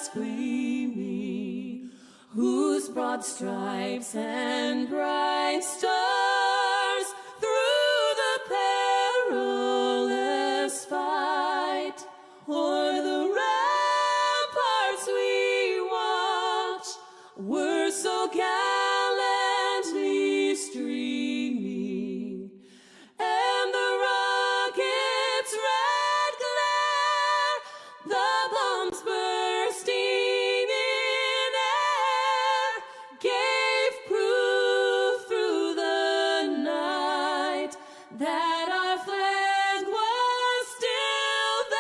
stars gleaming, whose broad stripes and bright stars through the perilous fight o'er the ramparts we watch were so gallantly streaming, and the rocket's red glare, the bombs bursting in air, gave proof through the night that our flag was still there.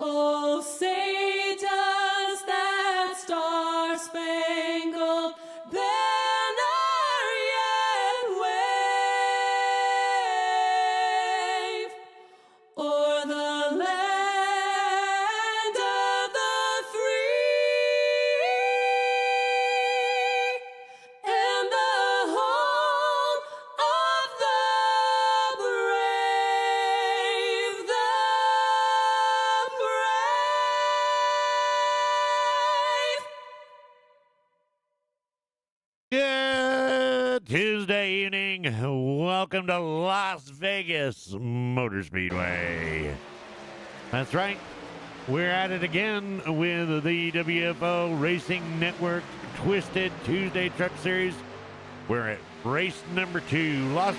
Oh, say does that star-spangled banner yet wave o'er the land of the free and the home of the brave, the brave. Good Tuesday evening. Welcome to Las Vegas Motor Speedway. That's right. We're at it again with the WFO Racing Network Twisted Tuesday Truck Series. We're at race number 2, Las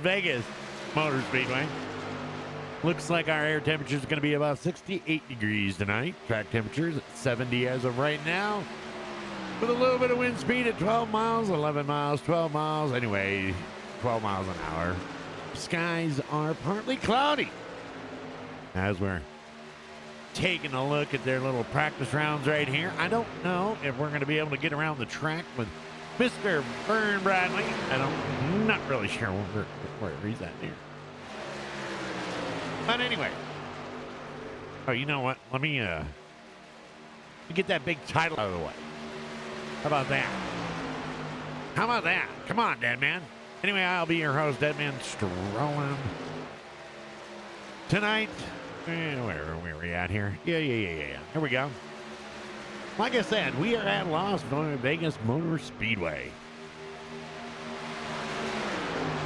Vegas Motor Speedway. Looks like our air temperature is going to be about 68 degrees tonight. Track temperature is at 70 as of right now. With a little bit of wind speed at 12 miles, 11 miles, 12 miles. Anyway, 12 miles an hour. Skies are partly cloudy. As we're taking a look at their little practice rounds right here. I don't know if we're going to be able to get around the track with Mr. Vern Bradley. I'm not really sure where he's at here. But anyway. Oh, you know what? Let me get that big title out of the way. How about that? How about that? Come on, Deadman. Anyway, I'll be your host, Deadman Strolling. Tonight, where are we at here? Yeah. Here we go. Like I said, we are at Las Vegas Motor Speedway.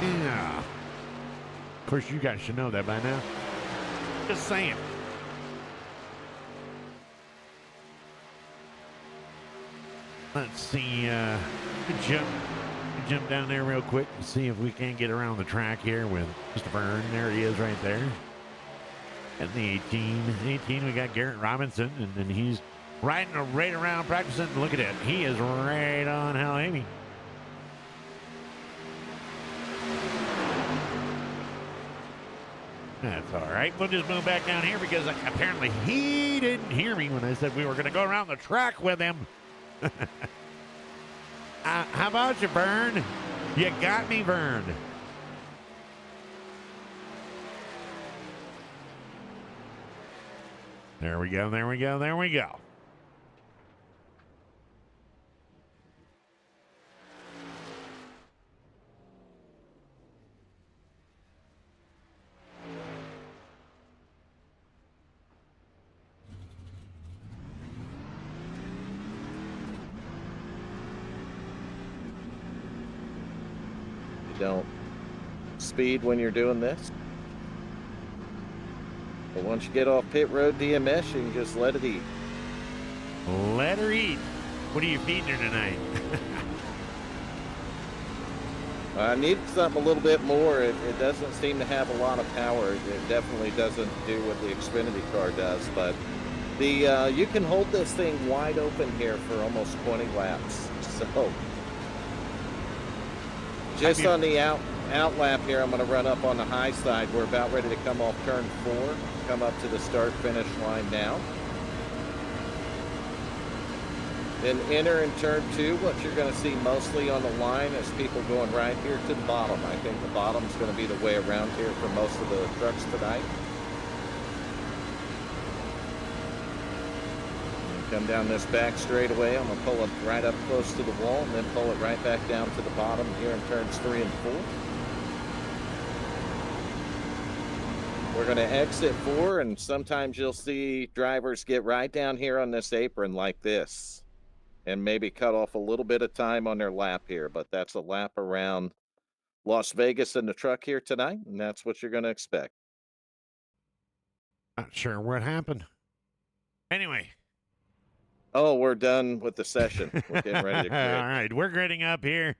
Yeah. Of course, you guys should know that by now. Just saying. Let's see. Jump down there real quick and see if we can get around the track here with Mr. Vern. There he is right there. At the 18, we got Garrett Robinson, and then he's riding right around practicing. Look at it. He is right on hell, Amy. That's all right. We'll just move back down here because apparently he didn't hear me when I said we were going to go around the track with him. How about you, Vern? You got me, Vern. There we go. Don't speed when you're doing this. But once you get off pit road DMS, you can just let it eat. Let her eat. What are you feeding her tonight? I need something a little bit more. It doesn't seem to have a lot of power. It definitely doesn't do what the Xfinity car does. But the you can hold this thing wide open here for almost 20 laps. So just on the out lap here, I'm going to run up on the high side. We're about ready to come off turn 4, come up to the start-finish line now. Then enter in turn 2. What you're going to see mostly on the line is people going right here to the bottom. I think the bottom's going to be the way around here for most of the trucks tonight. Come down this back straightaway. I'm going to pull it right up close to the wall and then pull it right back down to the bottom here in turns 3 and 4. We're going to exit 4, and sometimes you'll see drivers get right down here on this apron like this and maybe cut off a little bit of time on their lap here, but that's a lap around Las Vegas in the truck here tonight, and that's what you're going to expect. Not sure what happened. Anyway. Oh, we're done with the session. We're getting ready to grid. All right, we're gridding up here.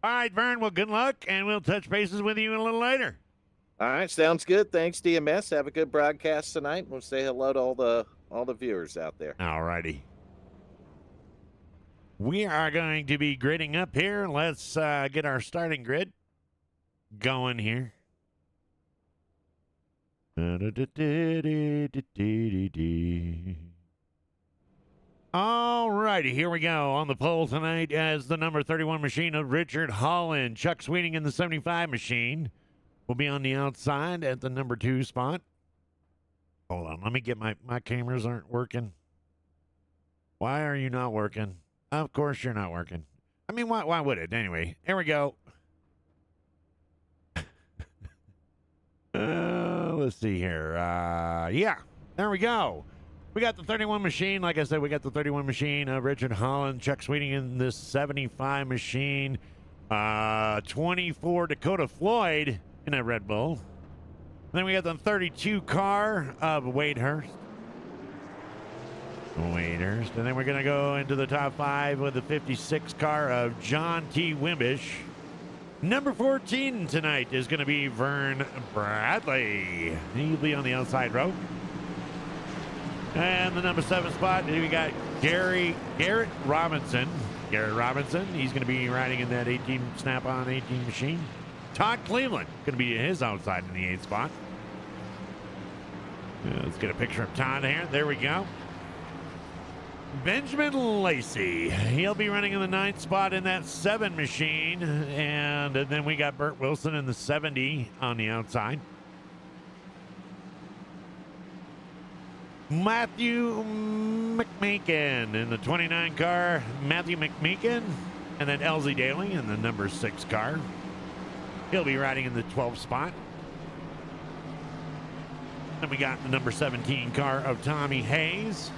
All right, Vern, well, good luck, and we'll touch bases with you a little later. All right, sounds good. Thanks, DMS. Have a good broadcast tonight. We'll say hello to all the viewers out there. All righty. We are going to be gridding up here. Let's get our starting grid going here. All righty, here we go. On the pole tonight as the number 31 machine of Richard Holland. Chuck Sweeting in the 75 machine will be on the outside at the number 2 spot. Hold on, let me get my cameras aren't working. Why are you not working? Of course you're not working. I mean, why would it? Anyway, here we go. Let's see here. Yeah, there we go. We got the 31 machine. Like I said, we got the 31 machine of Richard Holland, Chuck Sweeting in this 75 machine. 24 Dakota Floyd in a Red Bull. Then we got the 32 car of Wadehurst. And then we're going to go into the top 5 with the 56 car of John T. Wimbish. Number 14 tonight is going to be Vern Bradley. He'll be on the outside row. And the number 7 spot, we got Garrett Robinson. Garrett Robinson, he's going to be riding in that 18 Snap-on 18 machine. Todd Cleveland, going to be his outside in the 8th spot. Let's get a picture of Todd here. There we go. Benjamin Lacey, he'll be running in the 9th spot in that 7 machine. And then we got Burt Wilson in the 70 on the outside. Matthew McMeekin in the 29 car. Matthew McMeekin. And then Elsie Daly in the number 6 car. He'll be riding in the 12th spot. Then we got the number 17 car of Tommy Hayes.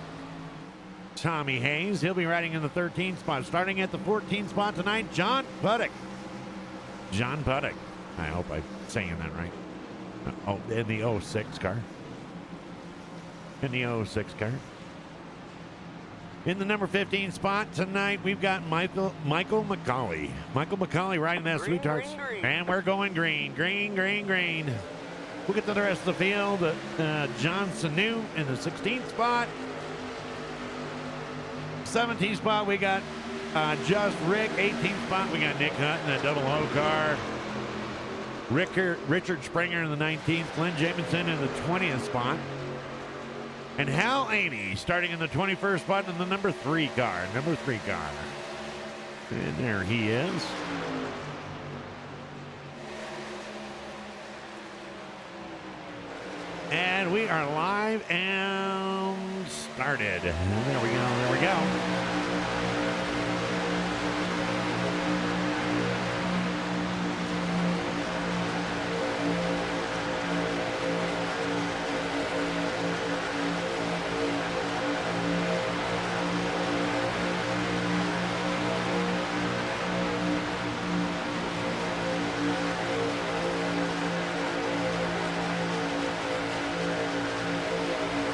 Tommy Hayes, he'll be riding in the 13th spot. Starting at the 14th spot tonight, John Puddick. John Puddick. I hope I'm saying that right. Oh, in the 06 car. In the 06 car. In the number 15 spot tonight, we've got Michael McCauley. Michael McCauley riding that Sweethearts. And we're going green. We'll get to the rest of the field. John Sanu in the 16th spot. 17th spot, we got Just Rick. 18th spot, we got Nick Hunt in the double O car. Richard Springer in the 19th. Glenn Jamison in the 20th spot. And Hal Aney starting in the 21st spot in the number 3 car. And there he is. And we are live and started. There we go.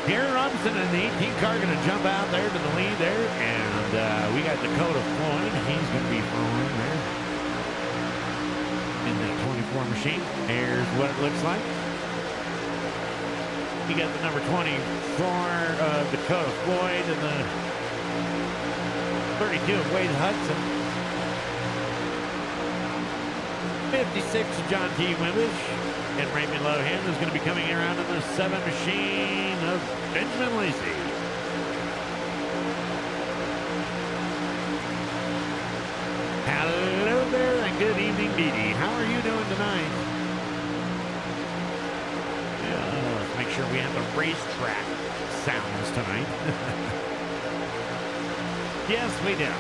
Gary Robinson in the 18 car going to jump out there to the lead there. And we got Dakota Floyd. He's going to be following there in that 24 machine. Here's what it looks like. You got the number 24 of Dakota Floyd and the 32 of Wade Hudson. 56 of John T. Wimbish. And right below him is going to be coming around in the 7 machine of Benjamin Lacey. Hello there and good evening, Dee Dee. How are you doing tonight? Let's make sure we have the racetrack sounds tonight. Yes, we do.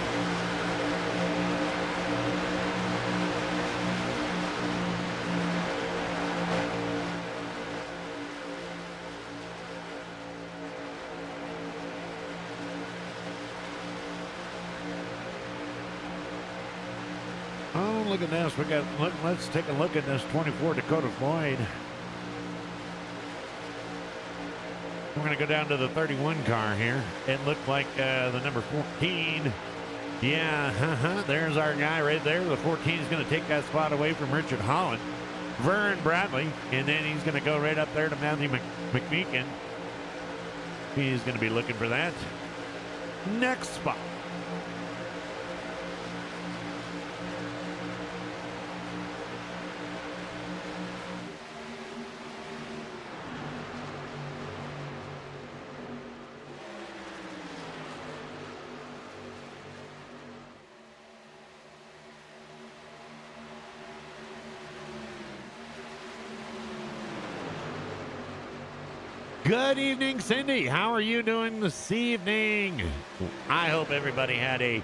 Oh, look at this. Let's take a look at this 24 Dakota Floyd. We're going to go down to the 31 car here. It looked like the number 14. Yeah, there's our guy right there. The 14 is going to take that spot away from Richard Holland. Vern Bradley, and then he's going to go right up there to Matthew McMeekin. He's going to be looking for that next spot. Good evening, Cindy. How are you doing this evening? I hope everybody had a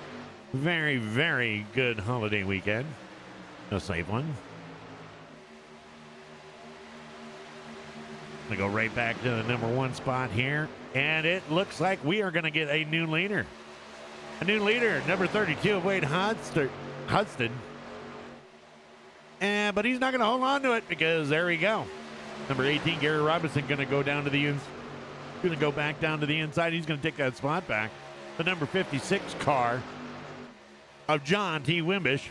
very, very good holiday weekend. A safe one. I'm going to go right back to the number 1 spot here. And it looks like we are going to get a new leader. A new leader, number 32 of Wade Hudson. But he's not going to hold on to it because there we go. Number 18, Gary Robinson, going to go down to the going to go back down to the inside. He's going to take that spot back. The number 56 car of John T. Wimbish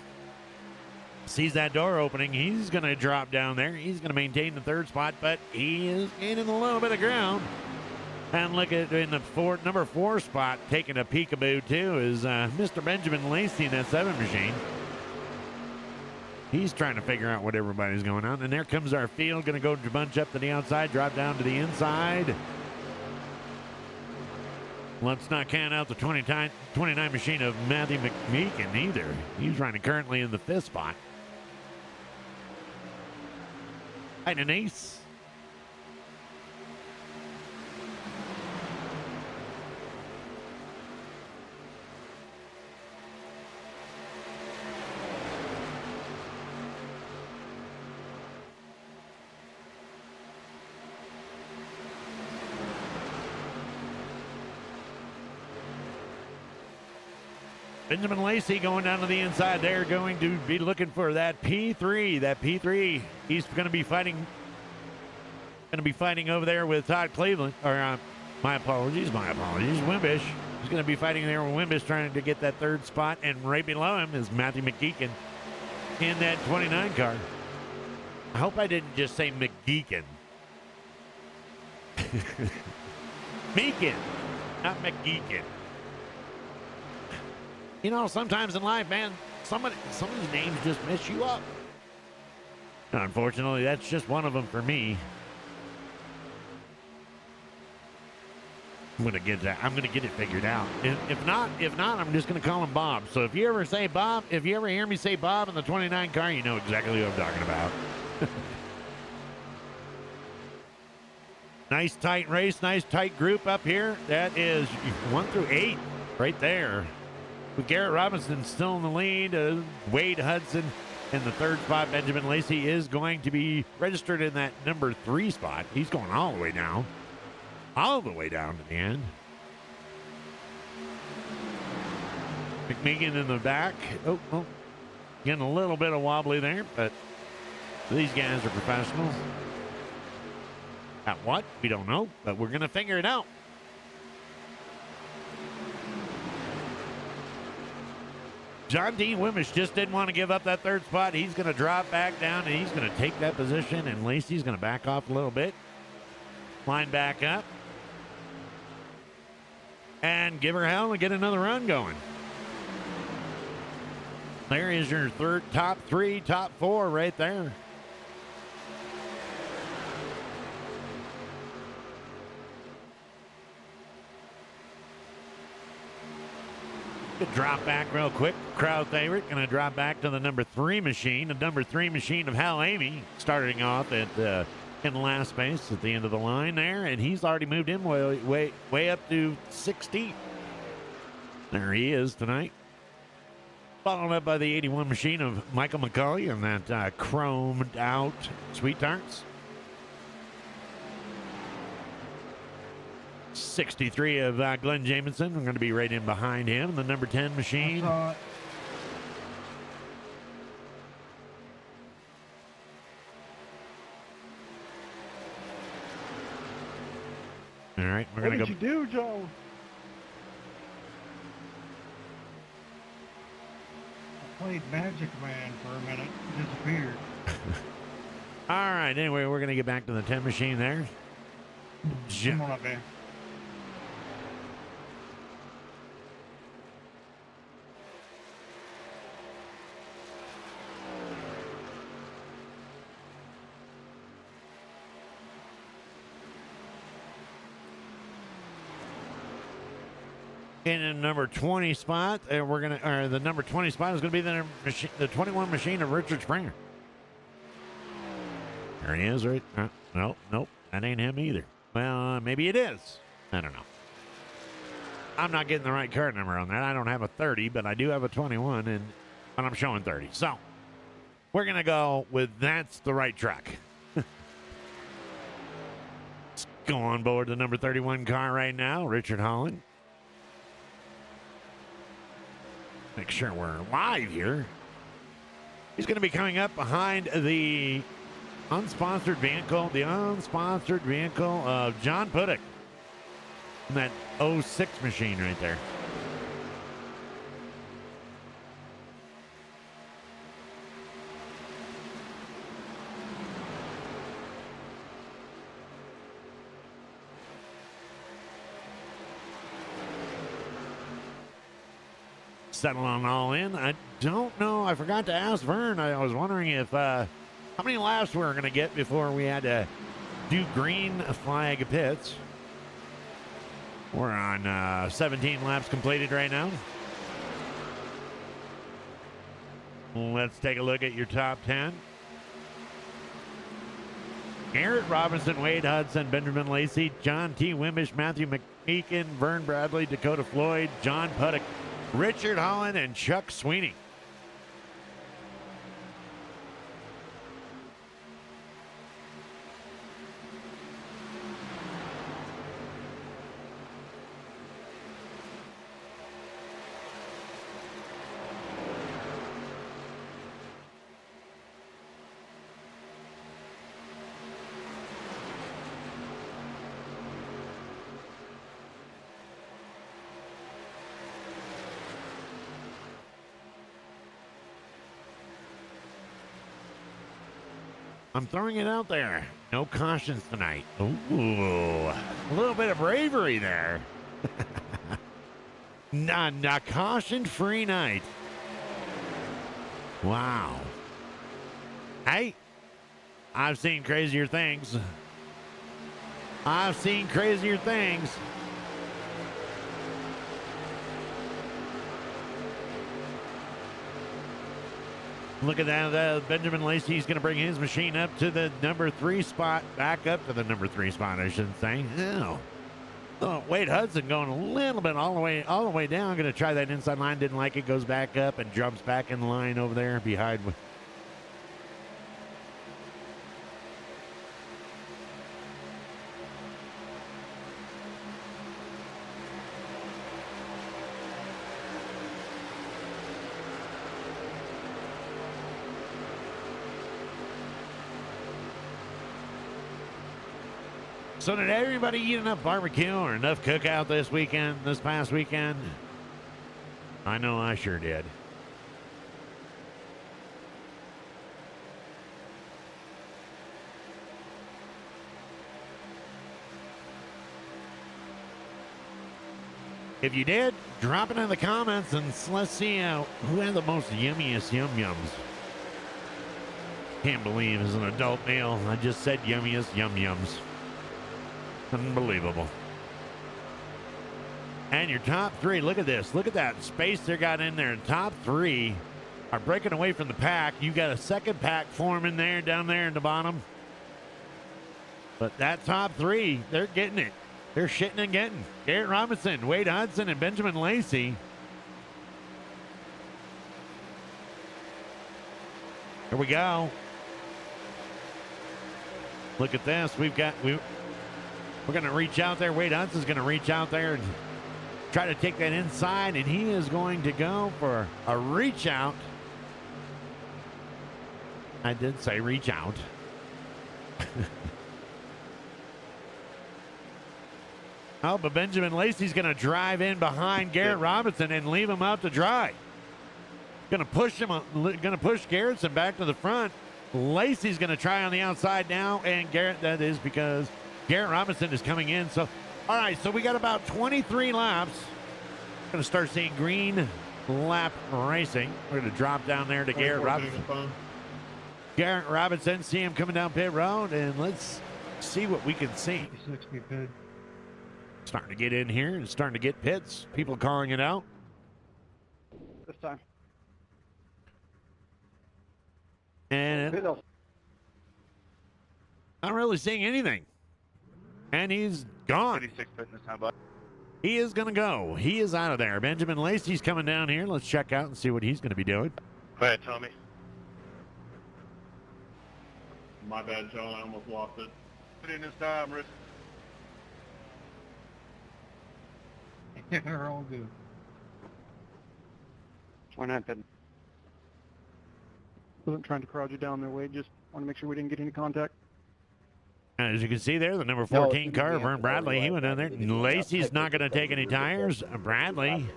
sees that door opening. He's going to drop down there. He's going to maintain the 3rd spot, but he is gaining a little bit of ground. And look at in the number 4 spot, taking a peekaboo too, is Mr. Benjamin Lacey in that 7 machine. He's trying to figure out what everybody's going on. And there comes our field. Going to go bunch up to the outside, drop down to the inside. Let's not count out the 29 machine of Matthew McMeekin either. He's running currently in the 5th spot. Right, an ace. Benjamin Lacey going down to the inside. They're going to be looking for that P3. That P3. He's going to be fighting. Over there with Todd Cleveland. Or my apologies. Wimbish. He's going to be fighting there with Wimbish, trying to get that 3rd spot. And right below him is Matthew McGeekin in that 29 car. I hope I didn't just say McGeekin. Meekin, not McGeekin. You know, sometimes in life, man, some of these names just mess you up. Unfortunately, that's just one of them for me. I'm gonna get it figured out. If not, I'm just gonna call him Bob. So if you ever say Bob, if you ever hear me say Bob in the 29 car, you know exactly what I'm talking about. Nice tight race, nice tight group up here. That is 1 through 8 right there. With Garrett Robinson still in the lead, Wade Hudson in the 3rd spot. Benjamin Lacey is going to be registered in that number 3 spot. He's going all the way down. All the way down to the end. McMeekin in the back. Oh, getting a little bit of wobbly there, but these guys are professionals. At what? We don't know, but we're going to figure it out. John D. Wimbish just didn't want to give up that 3rd spot. He's going to drop back down, and he's going to take that position, and Lacey's going to back off a little bit. Line back up. And give her hell and get another run going. There is your top 3, top 4 right there. Drop back real quick. Crowd favorite going to drop back to the number 3 machine. The number 3 machine of Hal Amy, starting off at in last space at the end of the line there, and he's already moved in way up to 16. There he is tonight. Followed up by the 81 machine of Michael McCauley and that chromed out Sweet Tarts. 63 of Glenn Jamison. I'm going to be right in behind him. The number 10 machine All right, we're What going to did go. you do, Joe? I played Magic Man for a minute. Disappeared. All right, anyway, we're going to get back to the 10 machine there. Come on up there. In the number 20 spot, the number 20 spot is going to be the 21 machine of Richard Springer. There he is, right? Nope, that ain't him either. Well, maybe it is. I don't know. I'm not getting the right card number on that. I don't have a 30, but I do have a 21, and I'm showing 30. So we're going to go with that's the right truck. Let's go on board the number 31 car right now, Richard Holland. Make sure we're live here. He's going to be coming up behind the unsponsored vehicle of John Puddick. And that 06 machine right there. Settle on all in. I don't know. I forgot to ask Vern. I was wondering if how many laps we were going to get before we had to do green flag pits. We're on 17 laps completed right now. Let's take a look at your top 10. Garrett Robinson, Wade Hudson, Benjamin Lacey, John T. Wimbish, Matthew McMeekin, Vern Bradley, Dakota Floyd, John Puddick, Richard Holland, and Chuck Sweeney. I'm throwing it out there. No cautions tonight. Ooh, a little bit of bravery there. Not caution-free night. Wow. Hey, I've seen crazier things. I've seen crazier things. Look at that. Benjamin Lacey's going to bring his machine up to the number 3 spot. Back up to the number 3 spot, I should say. Oh, Wade Hudson going a little bit all the way down. Going to try that inside line. Didn't like it. Goes back up and jumps back in the line over there behind. So did everybody eat enough barbecue or enough cookout this past weekend? I know I sure did. If you did, drop it in the comments and let's see who had the most yummiest yum-yums. Can't believe as an adult male, I just said yummiest yum-yums. Unbelievable. And your top 3, look at this. Look at that space they got in there. Top 3 are breaking away from the pack. You got a second pack forming there, down there in the bottom. But that top 3, they're getting it. They're shitting and getting. Garrett Robinson, Wade Hudson, and Benjamin Lacey. Here we go. Look at this. We're going to reach out there. Wade Hudson's going to reach out there and try to take that inside, and he is going to go for a reach out. I did say reach out. Oh, but Benjamin Lacey's going to drive in behind Garrett Robinson and leave him out to dry. Going to push Garrettson back to the front. Lacey's going to try on the outside now, and that is because Garrett Robinson is coming in. So, all right, so we got about 23 laps. Going to start seeing green lap racing. We're going to drop down there to Garrett Robinson. Garrett Robinson, see him coming down pit road, and let's see what we can see. Starting to get in here and starting to get pits. People calling it out. This time. And not really seeing anything. And he's gone. 86 pitting this time, bud. He is going to go. He is out of there. Benjamin Lacey's coming down here. Let's check out and see what he's going to be doing. Go ahead, Tommy. My bad, John. I almost lost it. Put in this time, Rich. They're all good. 29 pitting. Wasn't trying to crowd you down there, Wade. Just want to make sure we didn't get any contact. As you can see there, the number 14 car, Vern Bradley, he went down there. Lacey's not going to take any tires. Bradley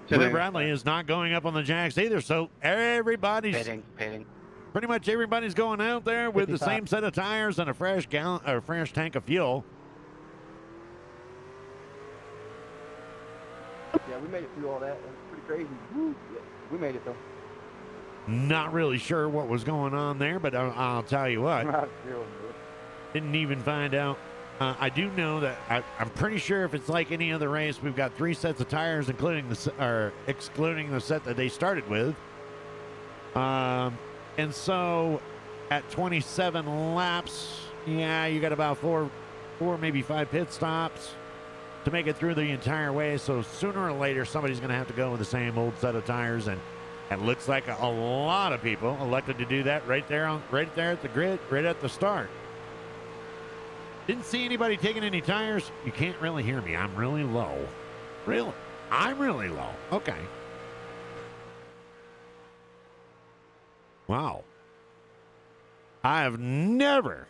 is not going up on the jacks either. So everybody's Pitting. pretty much everybody's going out there with the same set of tires and a fresh tank of fuel. Yeah, we made it through all that. It was pretty crazy. Woo. Yeah, we made it though. Not really sure what was going on there, but I'll tell you what. Didn't even find out. I do know that I'm pretty sure if it's like any other race, we've got 3 sets of tires, excluding the set that they started with. And so at 27 laps, yeah, you got about four, maybe 5 pit stops to make it through the entire way. So sooner or later, somebody's going to have to go with the same old set of tires, and it looks like a lot of people elected to do that right there at the grid, right at the start. Didn't see anybody taking any tires. You can't really hear me. I'm really low. Really? I'm really low. Okay. Wow. I have never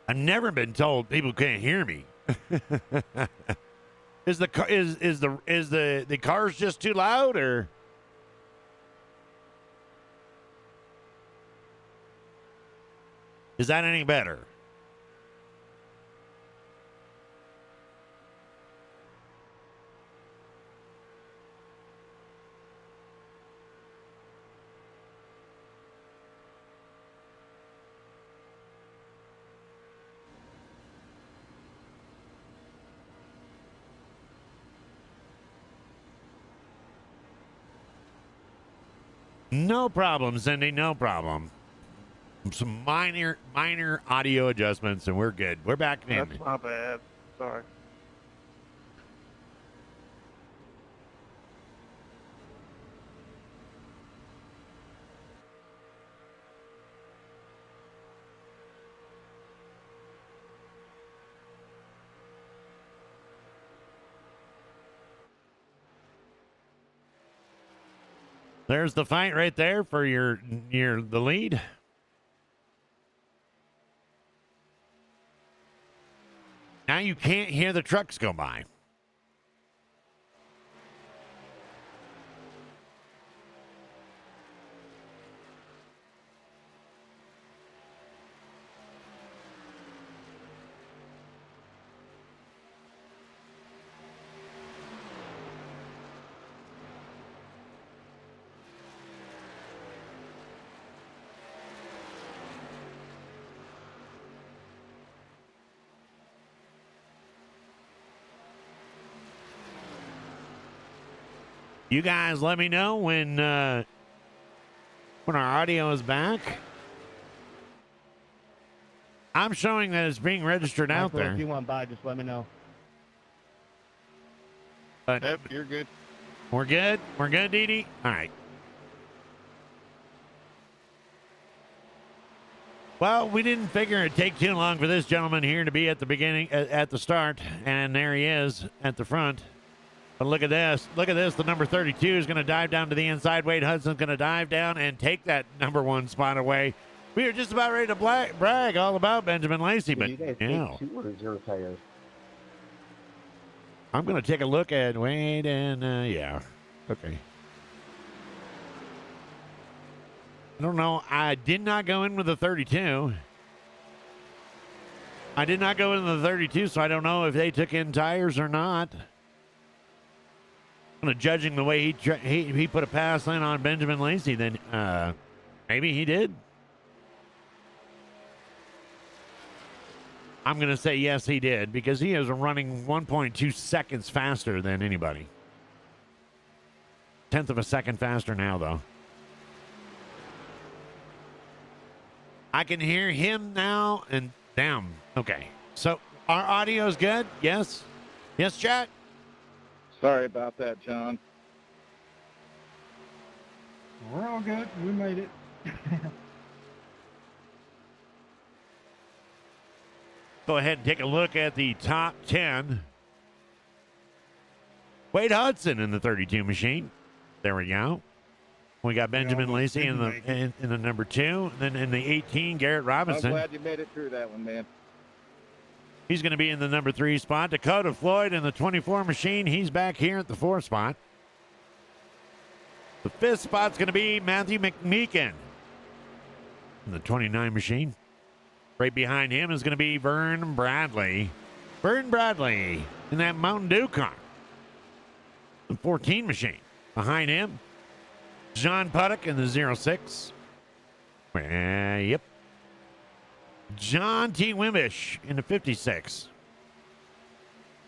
I've never been told people can't hear me. Is the cars just too loud, or is that any better? No problem, Cindy. No problem. Some minor audio adjustments, and we're good. We're back in. That's my bad. Sorry. There's the fight right there for the lead. Now you can't hear the trucks go by. You guys let me know when our audio is back. I'm showing that it's being registered out there. If you want by, just let me know. But Yep, you're good. we're good. We're good, Dee Dee? All right. Well, we didn't figure it'd take too long for this gentleman here to be at the beginning, at the start, and there he is at the front. But look at this. Look at this. The number 32 is going to dive down to the inside. Wade Hudson's going to dive down and take that number 1 spot away. We are just about ready to brag all about Benjamin Lacey, but You guys yeah. take 2 or 0 tires? I'm going to take a look at Wade and, yeah. Okay. I don't know. I did not go in with the 32. I did not go in the 32, so I don't know if they took in tires or not. Judging the way he put a pass in on Benjamin Lacey, then maybe he did. I'm going to say yes, he did, because he is running 1.2 seconds faster than anybody. 1/10 of a second faster now, though. I can hear him now, and damn. Okay. So our audio's good? Yes? Yes, chat? Sorry about that, John. We're all good. We made it. Go ahead and take a look at the top 10. Wade Hudson in the 32 machine. There we go. We got Benjamin Lacey in the number 2. Then in the 18, Garrett I'm Robinson. glad you made it through that one, man. He's going to be in the number 3 spot. Dakota Floyd in the 24 machine. He's back here at the 4 spot. The 5th spot's going to be Matthew McMeekin in the 29 machine. Right behind him is going to be Vern Bradley. Vern Bradley in that Mountain Dew car. The 14 machine. Behind him, John Puddock in the 06. Yep. John T. Wimbish in the 56.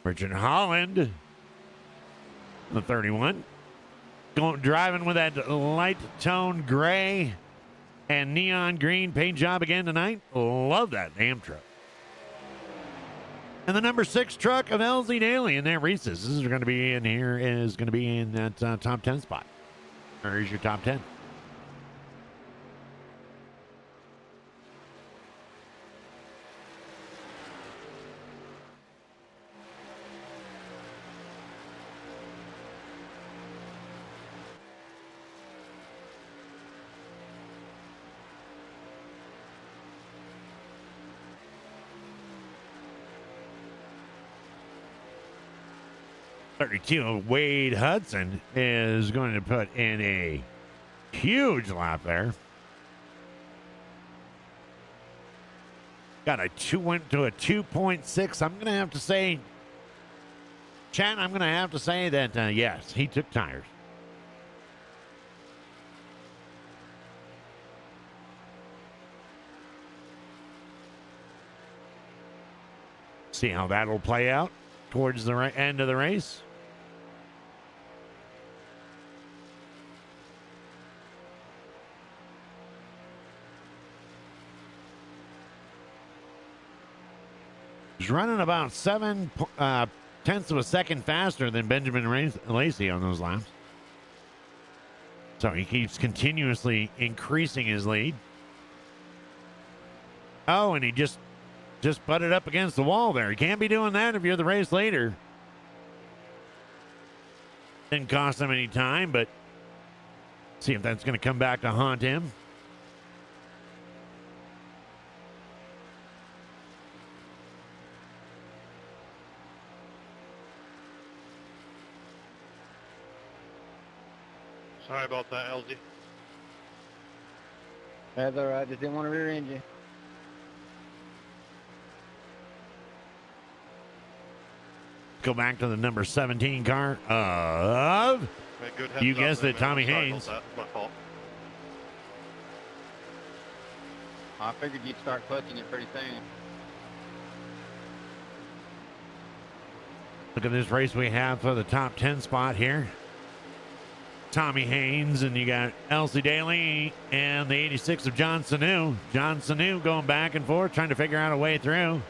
Richard Holland in the 31. Driving with that light tone gray and neon green paint job again tonight. Love that damn truck. And the number 6 truck of LZ Daly in there, Reese's. This is going to be in here, is going to be in that top 10 spot. There's your top 10. Wade Hudson is going to put in a huge lap there. Went to a 2.6. I'm going to have to say, chat, I'm going to have to say that, yes, he took tires. See how that'll play out towards the end of the race. He's running about 7 tenths of a second faster than Benjamin Lacey on those laps. So he keeps continuously increasing his lead. Oh, and he just butted up against the wall there. You can't be doing that if you're the race leader. Didn't cost him any time, but see if that's going to come back to haunt him. Sorry about that, LG. That's all right. Just didn't want to rear end you. Go back to the number 17 car of, Good you guessed it, Tommy Haynes. My fault. I figured you'd start clutching it pretty soon. Look at this race we have for the top 10 spot here. Tommy Haynes, and you got Elsie Daly and the 86 of John Sanu. John Sanu going back and forth, trying to figure out a way through.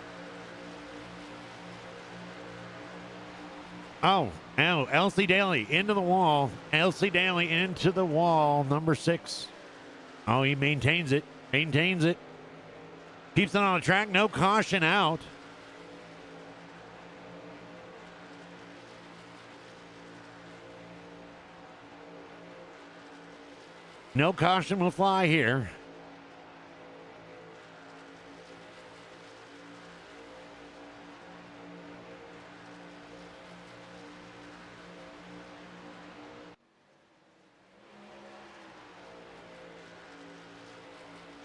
Oh, Elsie Daly into the wall. Elsie Daly into the wall, number 6. Oh, he maintains it. Maintains it. Keeps it on the track. No caution out. No caution will fly here.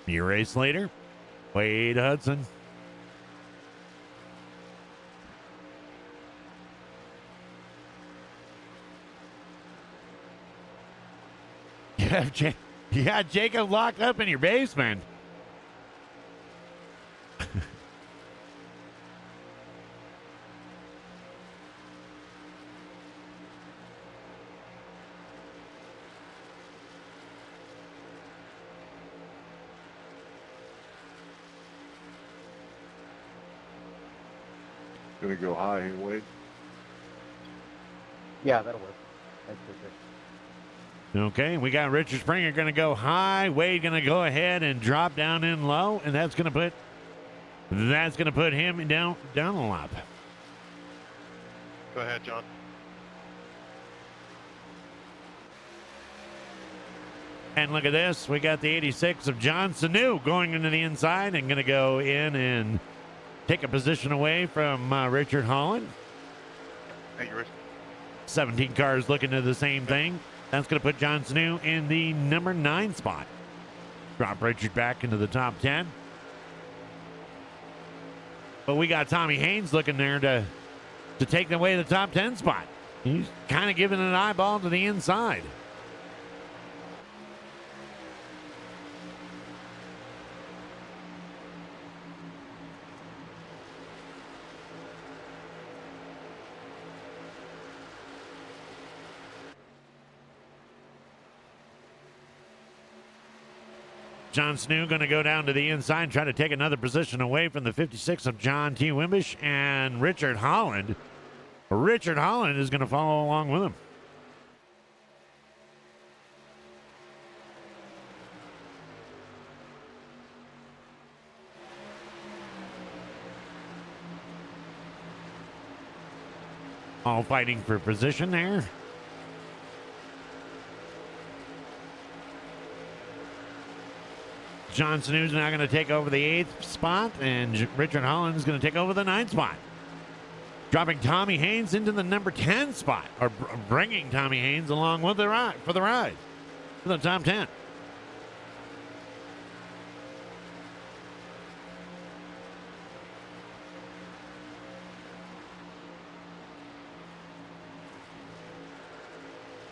Your race leader, Wade Hudson. You got Jacob locked up in your basement. Gonna go high here, Wade. Yeah, that'll work. That's okay. Okay, we got Richard Springer going to go high. Wade going to go ahead and drop down in low, and that's going to put him down a lap. Go ahead, John. And look at this. We got the 86 of John Sanu going into the inside and going to go in and take a position away from Richard Holland. Hey, Rich. 17 cars looking to the same thing. That's going to put John Sanu in the number 9 spot. Drop Richard back into the top 10. But we got Tommy Haynes looking there to take away the top 10 spot. He's kind of giving an eyeball to the inside. John Snow going to go down to the inside and try to take another position away from the 56 of John T. Wimbish and Richard Holland. Richard Holland is going to follow along with him. All fighting for position there. John Snoo's now going to take over the 8th spot, and Richard Holland is going to take over the 9th spot. Dropping Tommy Haynes into the number 10 spot, or bringing Tommy Haynes along with the ride for the top 10.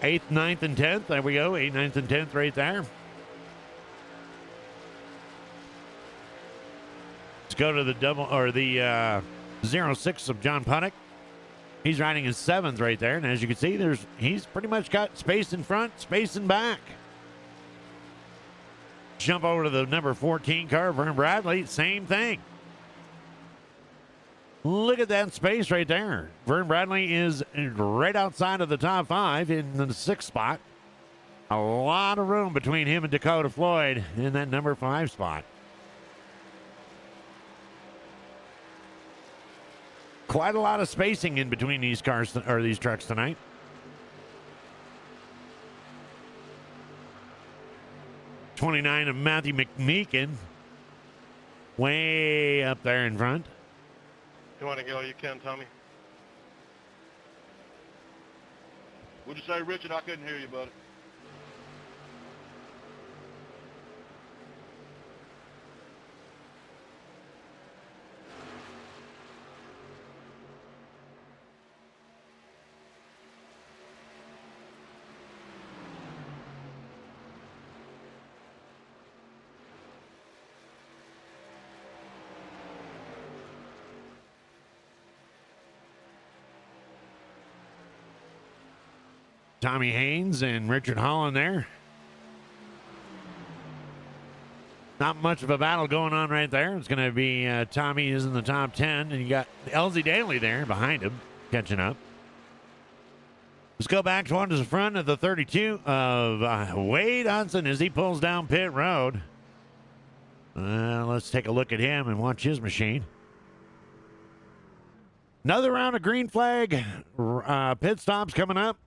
Eighth, 9th, and 10th. There we go. 8th, 9th, and 10th right there. Go to the double or the 06 of John Puttock. He's riding his 7th right there, and as you can see, he's pretty much got space in front, space in back. Jump over to the number 14 car, Vern Bradley, same thing. Look at that space right there. Vern Bradley is right outside of the top 5 in the 6th spot. A lot of room between him and Dakota Floyd in that number 5 spot. Quite a lot of spacing in between these cars or these trucks tonight. '29 of Matthew McMeekin, way up there in front. You want to go? You can, Tommy. What'd you say, Richard? I couldn't hear you, buddy. Tommy Haynes and Richard Holland there. Not much of a battle going on right there. It's going to be Tommy is in the top 10, and you got Elsie Daly there behind him, catching up. Let's go back towards the front of the 32 of Wade Hudson as he pulls down pit road. Let's take a look at him and watch his machine. Another round of green flag pit stops coming up.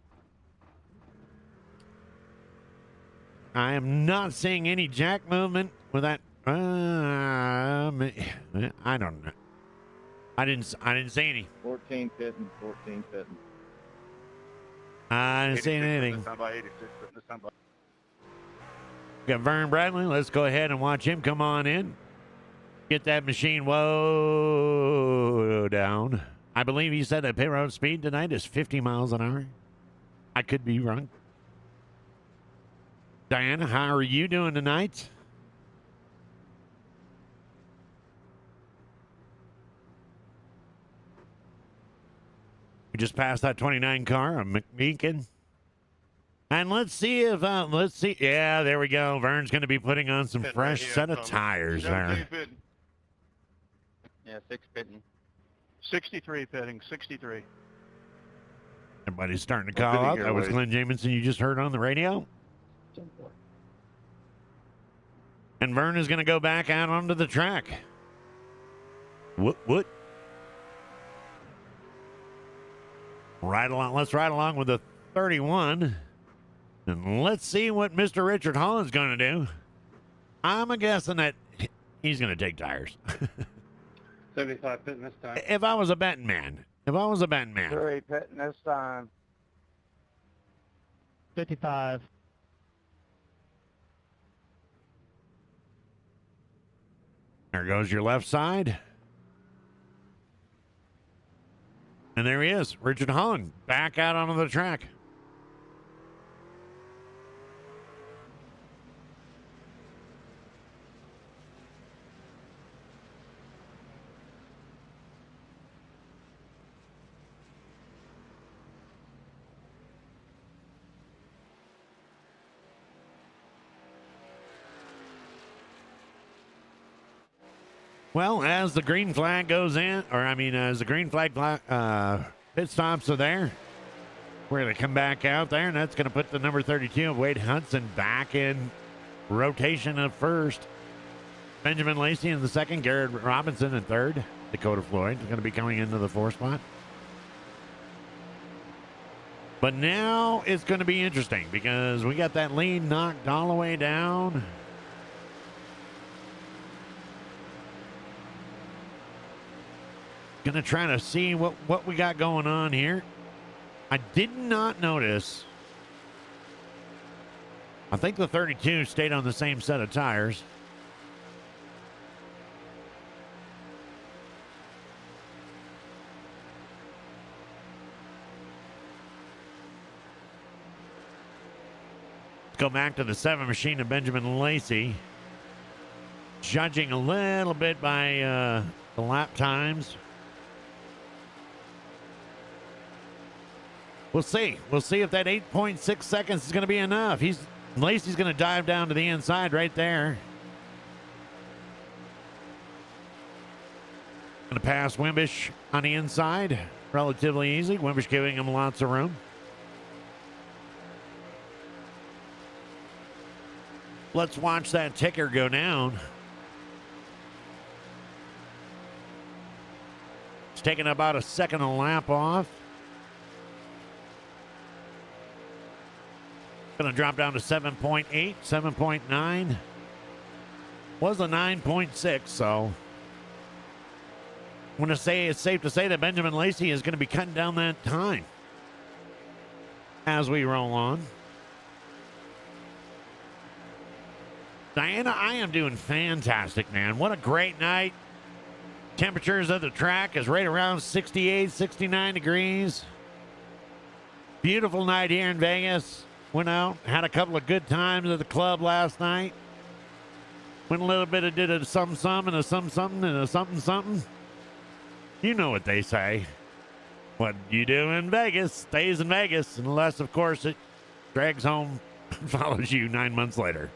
I am not seeing any jack movement with that. I don't know. I didn't see any. 14 pitting, 14 pitting. I didn't see 86 anything. This time by 86. This time by... Got Vern Bradley. Let's go ahead and watch him come on in. Get that machine down. I believe he said that pit road speed tonight is 50 miles an hour. I could be wrong. Diana, how are you doing tonight? We just passed that 29 car, a McMeekin. And let's see if, yeah, there we go. Vern's going to be putting on some fresh set of tires there. Yeah, 6 pitting. 63 pitting, 63. Everybody's starting to call out. That was Glenn Jamison you just heard on the radio. And Vern is going to go back out onto the track. What? Right along. Let's ride along with the 31. And let's see what Mr. Richard Holland's going to do. I'm guessing that he's going to take tires. 75 pitting this time. If I was a betting man. 3 pitting this time. 55. There goes your left side. And there he is, Richard Holland, back out onto the track. Well, as the green flag goes in, as the green flag pit stops are there, we're going to come back out there, and that's going to put the number 32 of Wade Hudson back in rotation at first. Benjamin Lacey in the second, Garrett Robinson in third. Dakota Floyd is going to be coming into the 4th spot. But now it's going to be interesting because we got that lead knocked all the way down. Gonna try to see what we got going on here. I did not notice. I think the 32 stayed on the same set of tires. Let's go back to the 7 machine of Benjamin Lacey. Judging a little bit by the lap times. We'll see. We'll see if that 8.6 seconds is going to be enough. Lacey's going to dive down to the inside right there. Going to pass Wimbish on the inside. Relatively easy. Wimbish giving him lots of room. Let's watch that ticker go down. It's taking about a second a lap off. Going to drop down to 7.8, 7.9. Was a 9.6, so I'm going to say it's safe to say that Benjamin Lacey is going to be cutting down that time as we roll on. Diana, I am doing fantastic, man. What a great night. Temperatures of the track is right around 68, 69 degrees. Beautiful night here in Vegas. Went out, had a couple of good times at the club last night. Went a little bit of did a some and a something and a something. You know what they say. What you do in Vegas stays in Vegas, unless, of course, it drags home and follows you 9 months later.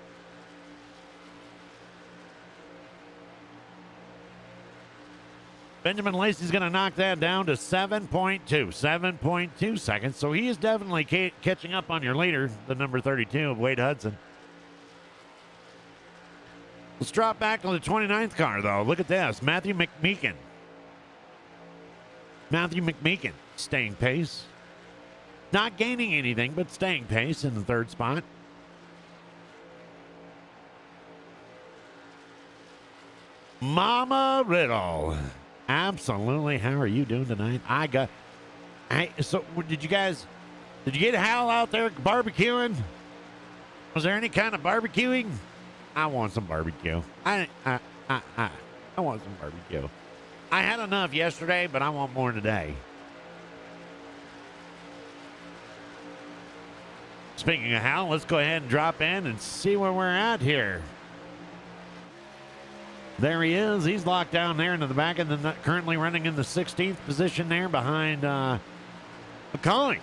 Benjamin Lacey's going to knock that down to 7.2 seconds. So he is definitely catching up on your leader, the number 32 of Wade Hudson. Let's drop back to the 29th car, though. Look at this. Matthew McMeekin staying pace. Not gaining anything, but staying pace in the 3rd spot. Mama Riddle. Absolutely. How are you doing tonight? So did you get Hal out there barbecuing? Was there any kind of barbecuing? I want some barbecue. I want some barbecue. I had enough yesterday, but I want more today. Speaking of Hal, let's go ahead and drop in and see where we're at here. There he is. He's locked down there into the back and then currently running in the 16th position there behind McCauley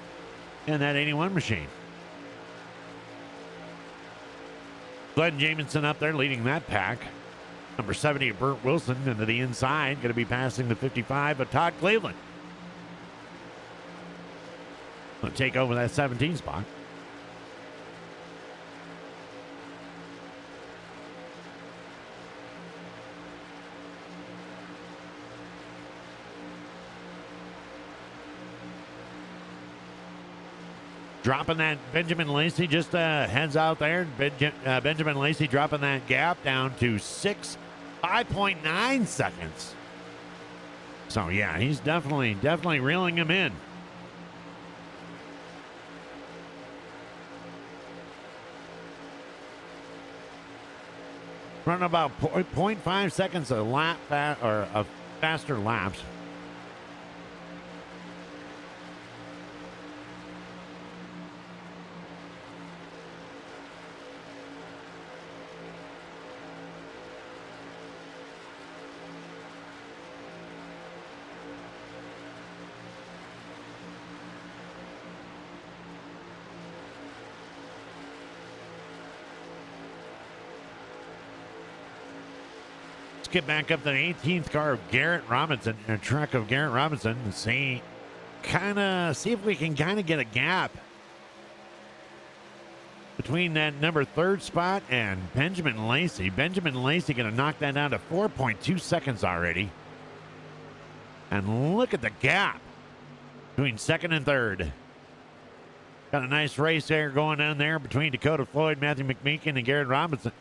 in that 81 machine. Glenn Jamison up there leading that pack. Number 70, Burt Wilson into the inside. Going to be passing the 55 of Todd Cleveland. Going to take over that 17 spot. Dropping that Benjamin Lacey just heads out there. Benjamin Lacey dropping that gap down to 5.9 seconds. So yeah, he's definitely reeling him in. Running about 0.5 seconds a lap or a faster laps. Get back up to the 18th car of Garrett Robinson, a truck of Garrett Robinson, and see if we can get a gap between that number 3rd spot and Benjamin Lacey. Benjamin Lacey going to knock that down to 4.2 seconds already. And look at the gap between 2nd and 3rd. Got a nice race there going down there between Dakota Floyd, Matthew McMeekin, and Garrett Robinson.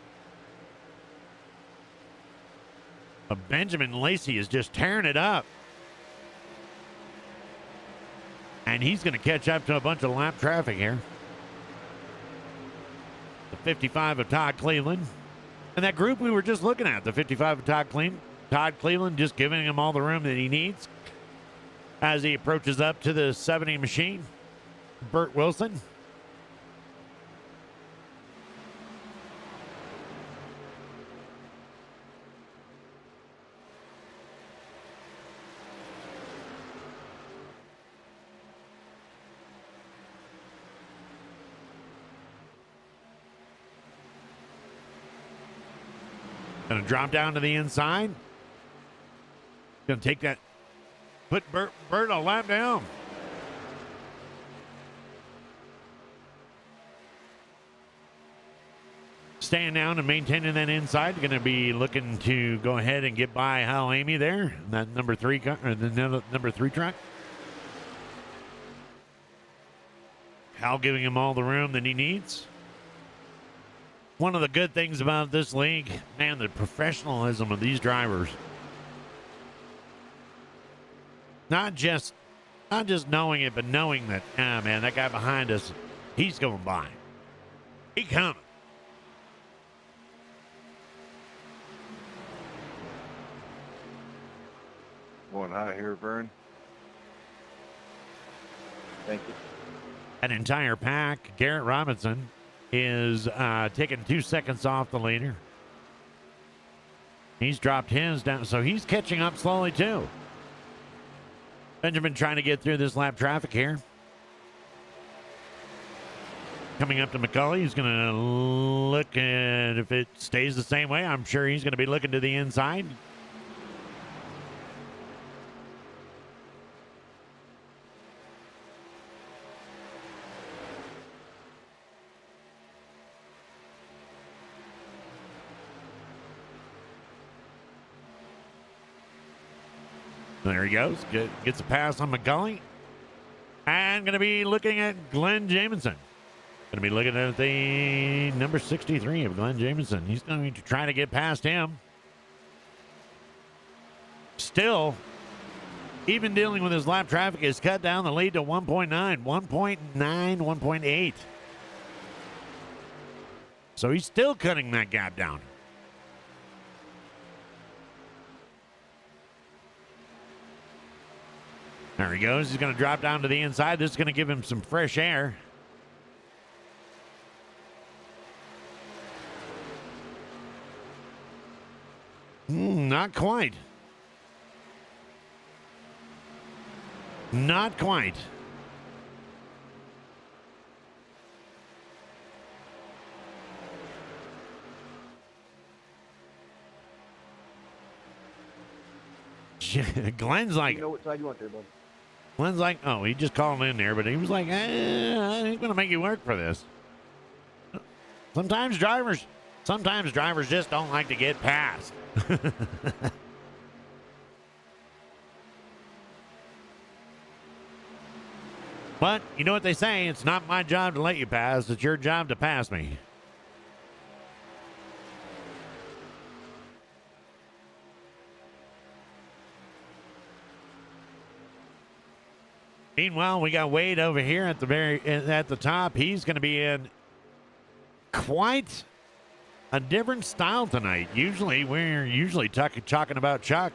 Benjamin Lacey is just tearing it up. And he's going to catch up to a bunch of lap traffic here. The 55 of Todd Cleveland. And that group we were just looking at, the 55 of Todd Cleveland, just giving him all the room that he needs as he approaches up to the 70 machine. Burt Wilson. Going to drop down to the inside. Going to take that. Put Burt a lap down. Staying down and maintaining that inside. Going to be looking to go ahead and get by Hal Amy there. That number 3 car, or the number 3 truck. Hal giving him all the room that he needs. One of the good things about this league, man, the professionalism of these drivers. Not just knowing it, but knowing that, man, that guy behind us, he's going by. He coming. Going high here, Vern. Thank you. An entire pack. Garrett Robinson is taking 2 seconds off the leader. He's dropped his down, so he's catching up slowly too. Benjamin trying to get through this lap traffic here. Coming up to McCauley, he's going to look, and if it stays the same way, I'm sure he's going to be looking to the inside. There he goes. Gets a pass on McCauley. And going to be looking at Glenn Jamison. Going to be looking at the number 63 of Glenn Jamison. He's going to try to get past him. still, even dealing with his lap traffic, has cut down the lead to 1.9, 1.8. So he's still cutting that gap down. There he goes. He's going to drop down to the inside. This is going to give him some fresh air. Not quite. Not quite. Glenn's like, You know what side you want there, bud? Glenn's like, oh, he just called in there, but he was like, I ain't gonna make you work for this. Sometimes drivers just don't like to get passed. But you know what they say, it's not my job to let you pass, it's your job to pass me. Meanwhile, we got Wade over here at the top. He's going to be in quite a different style tonight. Usually, we're talking about Chuck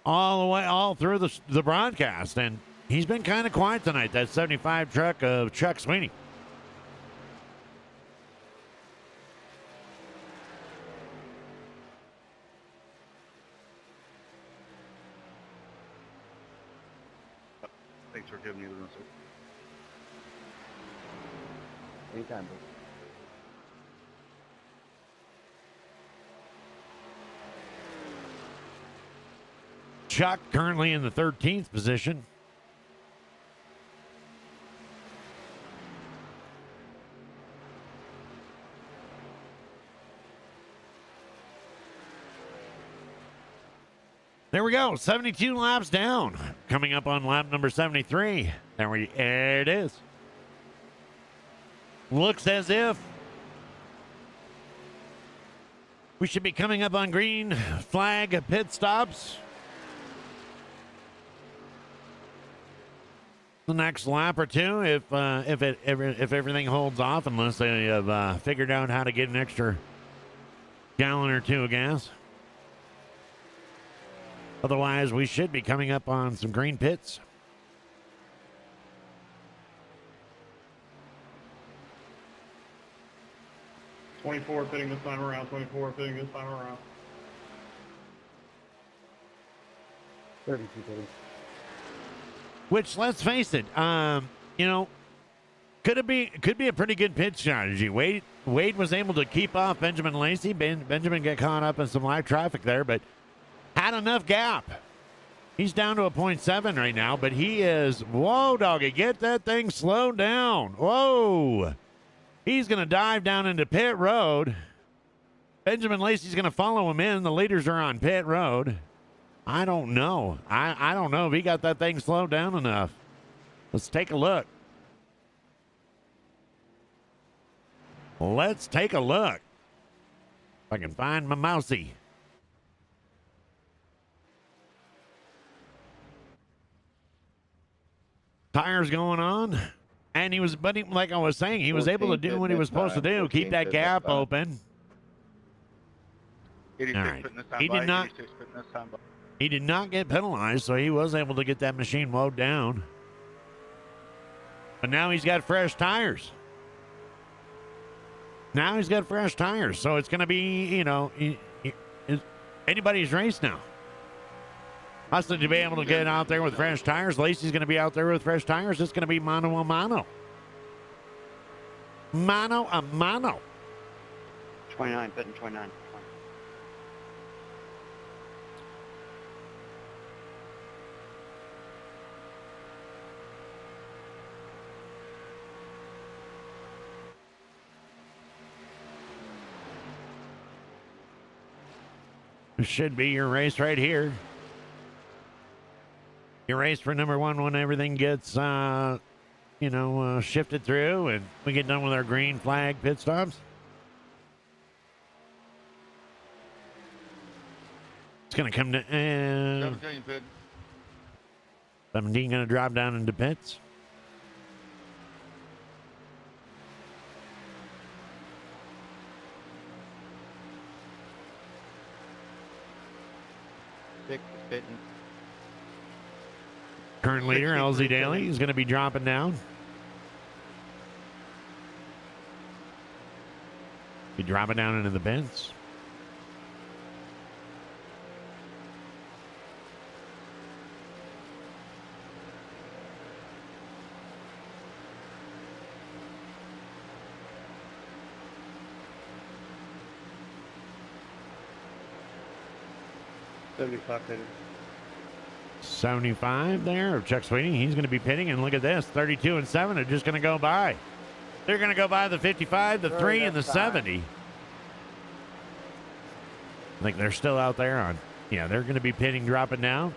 all through the broadcast, and he's been kind of quiet tonight. That 75 truck of Chuck Sweeney. Thanks for giving me the answer. Anytime, bud. Chuck currently in the 13th position. There we go. 72 laps down. Coming up on lap number 73. There it is. Looks as if we should be coming up on green flag pit stops. The next lap or two, if everything holds off, unless they have figured out how to get an extra gallon or two of gas. Otherwise, we should be coming up on some green pits. '24 fitting this time around. 24 fitting this time around. 32 fitting. Which, let's face it, could be a pretty good pit strategy. Wade was able to keep off Benjamin Lacey. Benjamin got caught up in some live traffic there, but had enough gap. He's down to a 0.7 right now, but he is, whoa, doggy, get that thing slowed down. Whoa. He's going to dive down into pit road. Benjamin Lacey's going to follow him in. The leaders are on pit road. I don't know. I don't know if he got that thing slowed down enough. Let's take a look. Let's take a look. If I can find my mousey. Tires going on. And he was, but like I was saying, he was able to do what he was supposed to do. Keep that gap open. 86 All right. putting this time He by, did not. 86 putting this time by. He did not get penalized, so he was able to get that machine mowed down. But now he's got fresh tires. Now he's got fresh tires, so it's going to be, anybody's race now. Us to be able to get out there with fresh tires. Lacey's going to be out there with fresh tires. It's going to be mano a mano. Mano a mano. 29 fitting 29. This should be your race right here. Your race for number one when everything gets, shifted through and we get done with our green flag pit stops. It's going to come to 17 pitting. 17 going to drop down into pits. Six is pitting. Current leader, 63 LZ Daly, is going to be dropping down. Be dropping down into the pits. $75. 75 there of Chuck Sweeting. He's going to be pitting, and look at this. 32 and 7 are just going to go by. They're going to go by the 55, the 3, and the 70. I think they're still out there on. Yeah, they're going to be pitting, dropping down.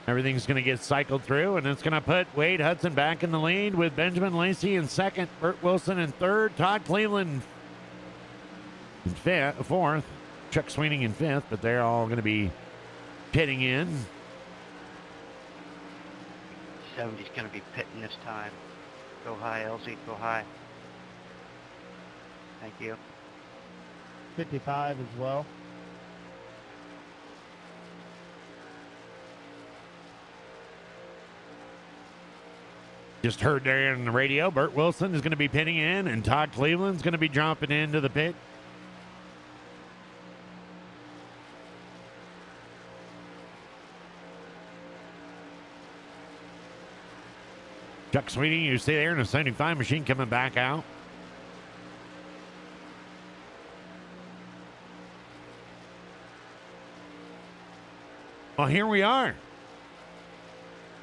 Everything's going to get cycled through, and it's going to put Wade Hudson back in the lead with Benjamin Lacey in second, Burt Wilson in third, Todd Cleveland in fourth, Chuck Sweeney in fifth, but they're all going to be pitting in. 70's going to be pitting this time. Go high, LZ, go high. Thank you. 55 as well. Just heard there on the radio, Burt Wilson is going to be pitting in, and Todd Cleveland's going to be dropping into the pit. Chuck Sweeney, you see there in a 75 machine coming back out. Well, here we are.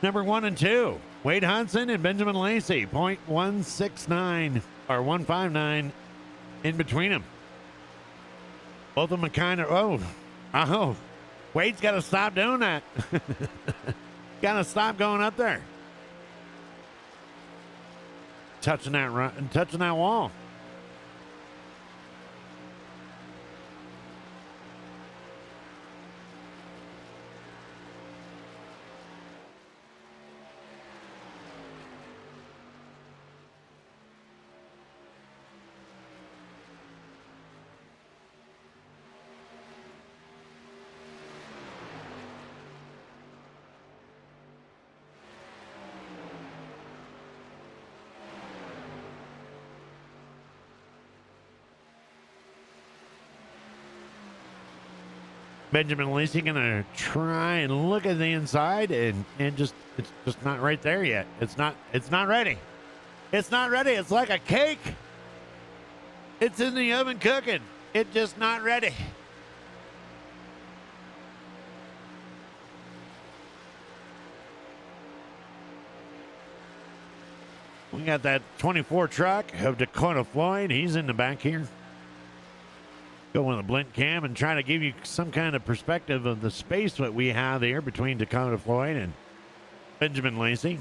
Number 1 and 2, Wade Hudson and Benjamin Lacey, .169 or 159 in between them. Both of them are kind of, Wade's got to stop doing that. Got to stop going up there. Touching that wall. Benjamin Lacey gonna try and look at the inside, and just it's just not right there yet. It's not ready. It's not ready. It's like a cake. It's in the oven cooking. It's just not ready. We got that 24 truck of Dakota Floyd. He's in the back here. Go with a blink cam and try to give you some kind of perspective of the space that we have here between Dakota Floyd and Benjamin Lacey.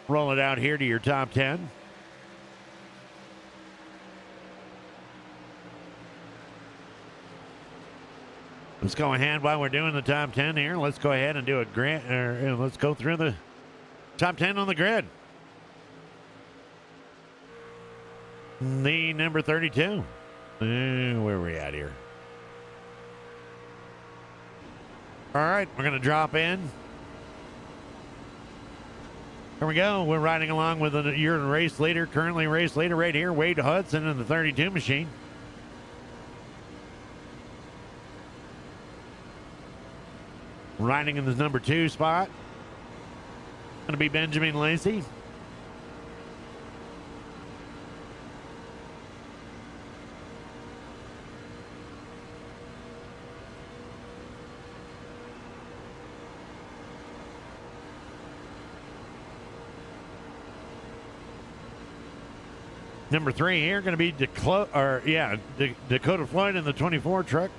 Roll it out here to your top 10. Let's go ahead while we're doing the top 10 here. Let's go ahead and do a let's go through the top 10 on the grid. The number 32. Where are we at here? All right, we're going to drop in. Here we go. We're riding along with your race leader, currently race leader right here, Wade Hudson in the 32 machine. Riding in the number 2 spot. Going to be Benjamin Lacey. Number 3 here going to be Dakota Floyd in the 24 truck.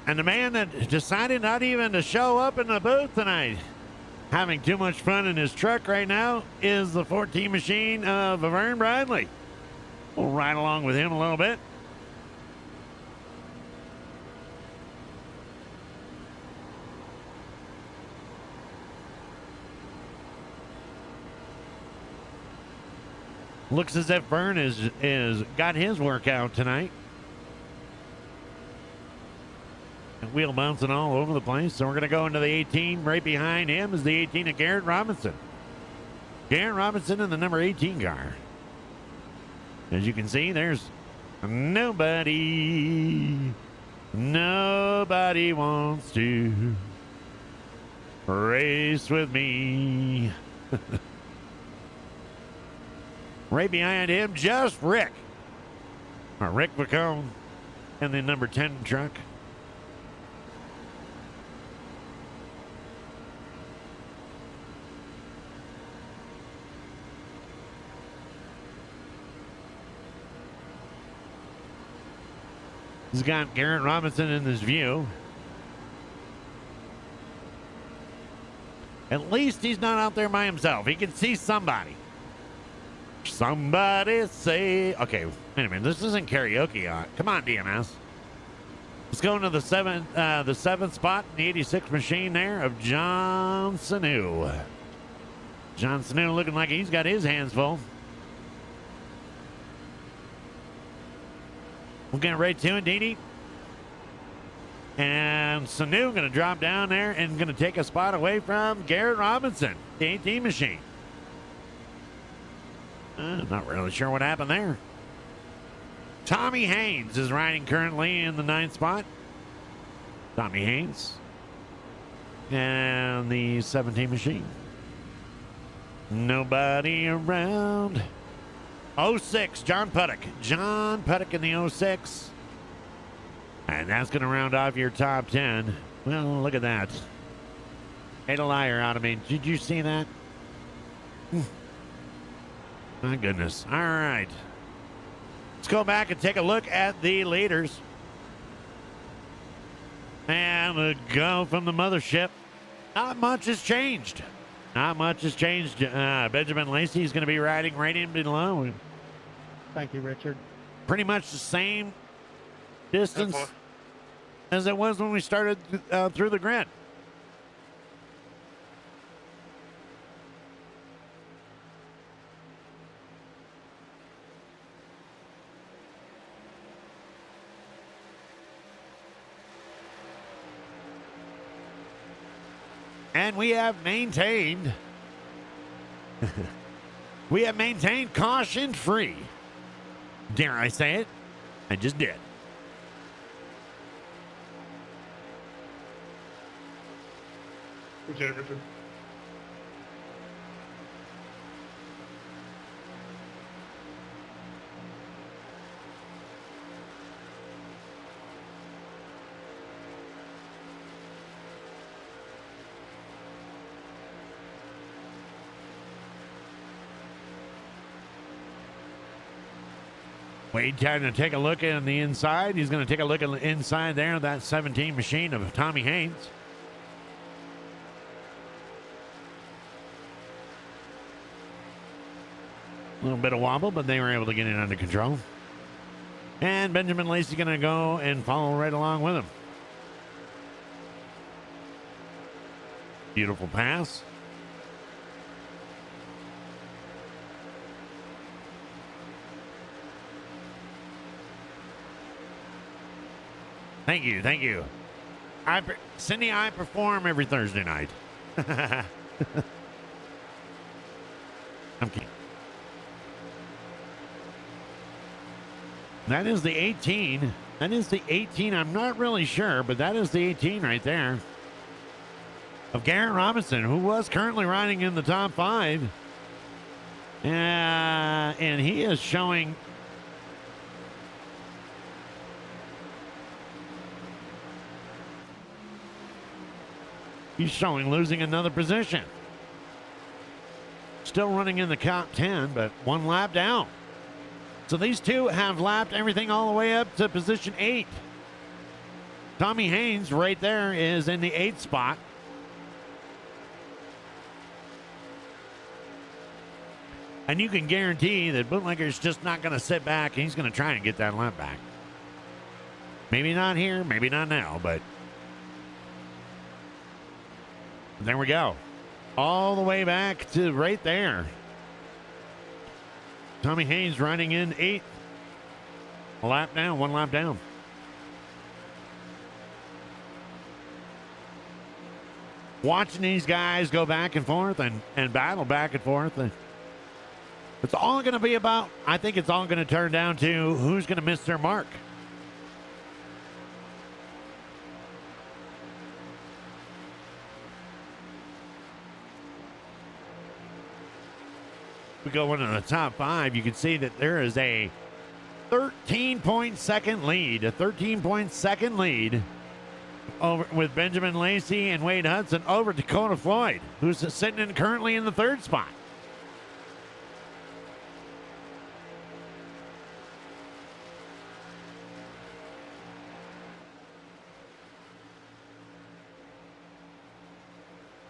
And the man that decided not even to show up in the booth tonight, having too much fun in his truck right now, is the 14 machine of Vern Bradley. We'll ride along with him a little bit. Looks as if Vern is got his workout tonight. And wheel bouncing all over the place. So we're going to go into the 18. Right behind him is the 18 of Garrett Robinson. Garrett Robinson in the number 18 car. As you can see, there's nobody wants to race with me. Right behind him, just Rick. Rick Vacone and the number 10 truck. He's got Garrett Robinson in his view. At least he's not out there by himself. He can see somebody. Somebody say... Okay, wait a minute. This isn't karaoke. Come on, DMS. Let's go into the seventh spot in the 86 machine there of John Sanu. John Sanu looking like he's got his hands full. We'll get right to it, Dee. And Sanu going to drop down there and going to take a spot away from Garrett Robinson, the 18 machine. Not really sure what happened there. Tommy Haynes is riding currently in the 9th spot. Tommy Haynes. And the 17 machine. Nobody around. 06, John Puttock. John Puttock in the 06. And that's going to round off your top 10. Well, look at that. Ain't a liar out of me. Did you see that? My goodness. All right. Let's go back and take a look at the leaders. And we'll go from the mothership. Not much has changed. Not much has changed. Benjamin Lacey is going to be riding right in below. Thank you, Richard. Pretty much the same distance as it was when we started through the grid. And we have maintained caution free. Dare I say it? I just did. Appreciate it, Richard. Wade trying to take a look at the inside. He's going to take a look at the inside there of that 17 machine of Tommy Haynes. A little bit of wobble, but they were able to get it under control. And Benjamin Lacey going to go and follow right along with him. Beautiful pass. Thank you, thank you. Cindy, I perform every Thursday night. I'm kidding. That is the 18. That is the 18. I'm not really sure, but that is the 18 right there. Of Garrett Robinson, who was currently riding in the top 5. And he is showing... He's showing losing another position. Still running in the top 10, but one lap down. So these two have lapped everything all the way up to position 8. Tommy Haynes right there is in the 8th spot. And you can guarantee that Bootlegger's just not going to sit back. He's going to try and get that lap back. Maybe not here, maybe not now, but there we go. All the way back to right there. Tommy Haynes running in 8th. A lap down, 1 lap down. Watching these guys go back and forth and battle back and forth. It's all going to be about, I think it's all going to turn down to who's going to miss their mark. We go into the top 5, you can see that there is a 13-point second lead. A 13-point second lead over with Benjamin Lacey and Wade Hudson over Dakota Floyd, who's sitting currently in the 3rd spot.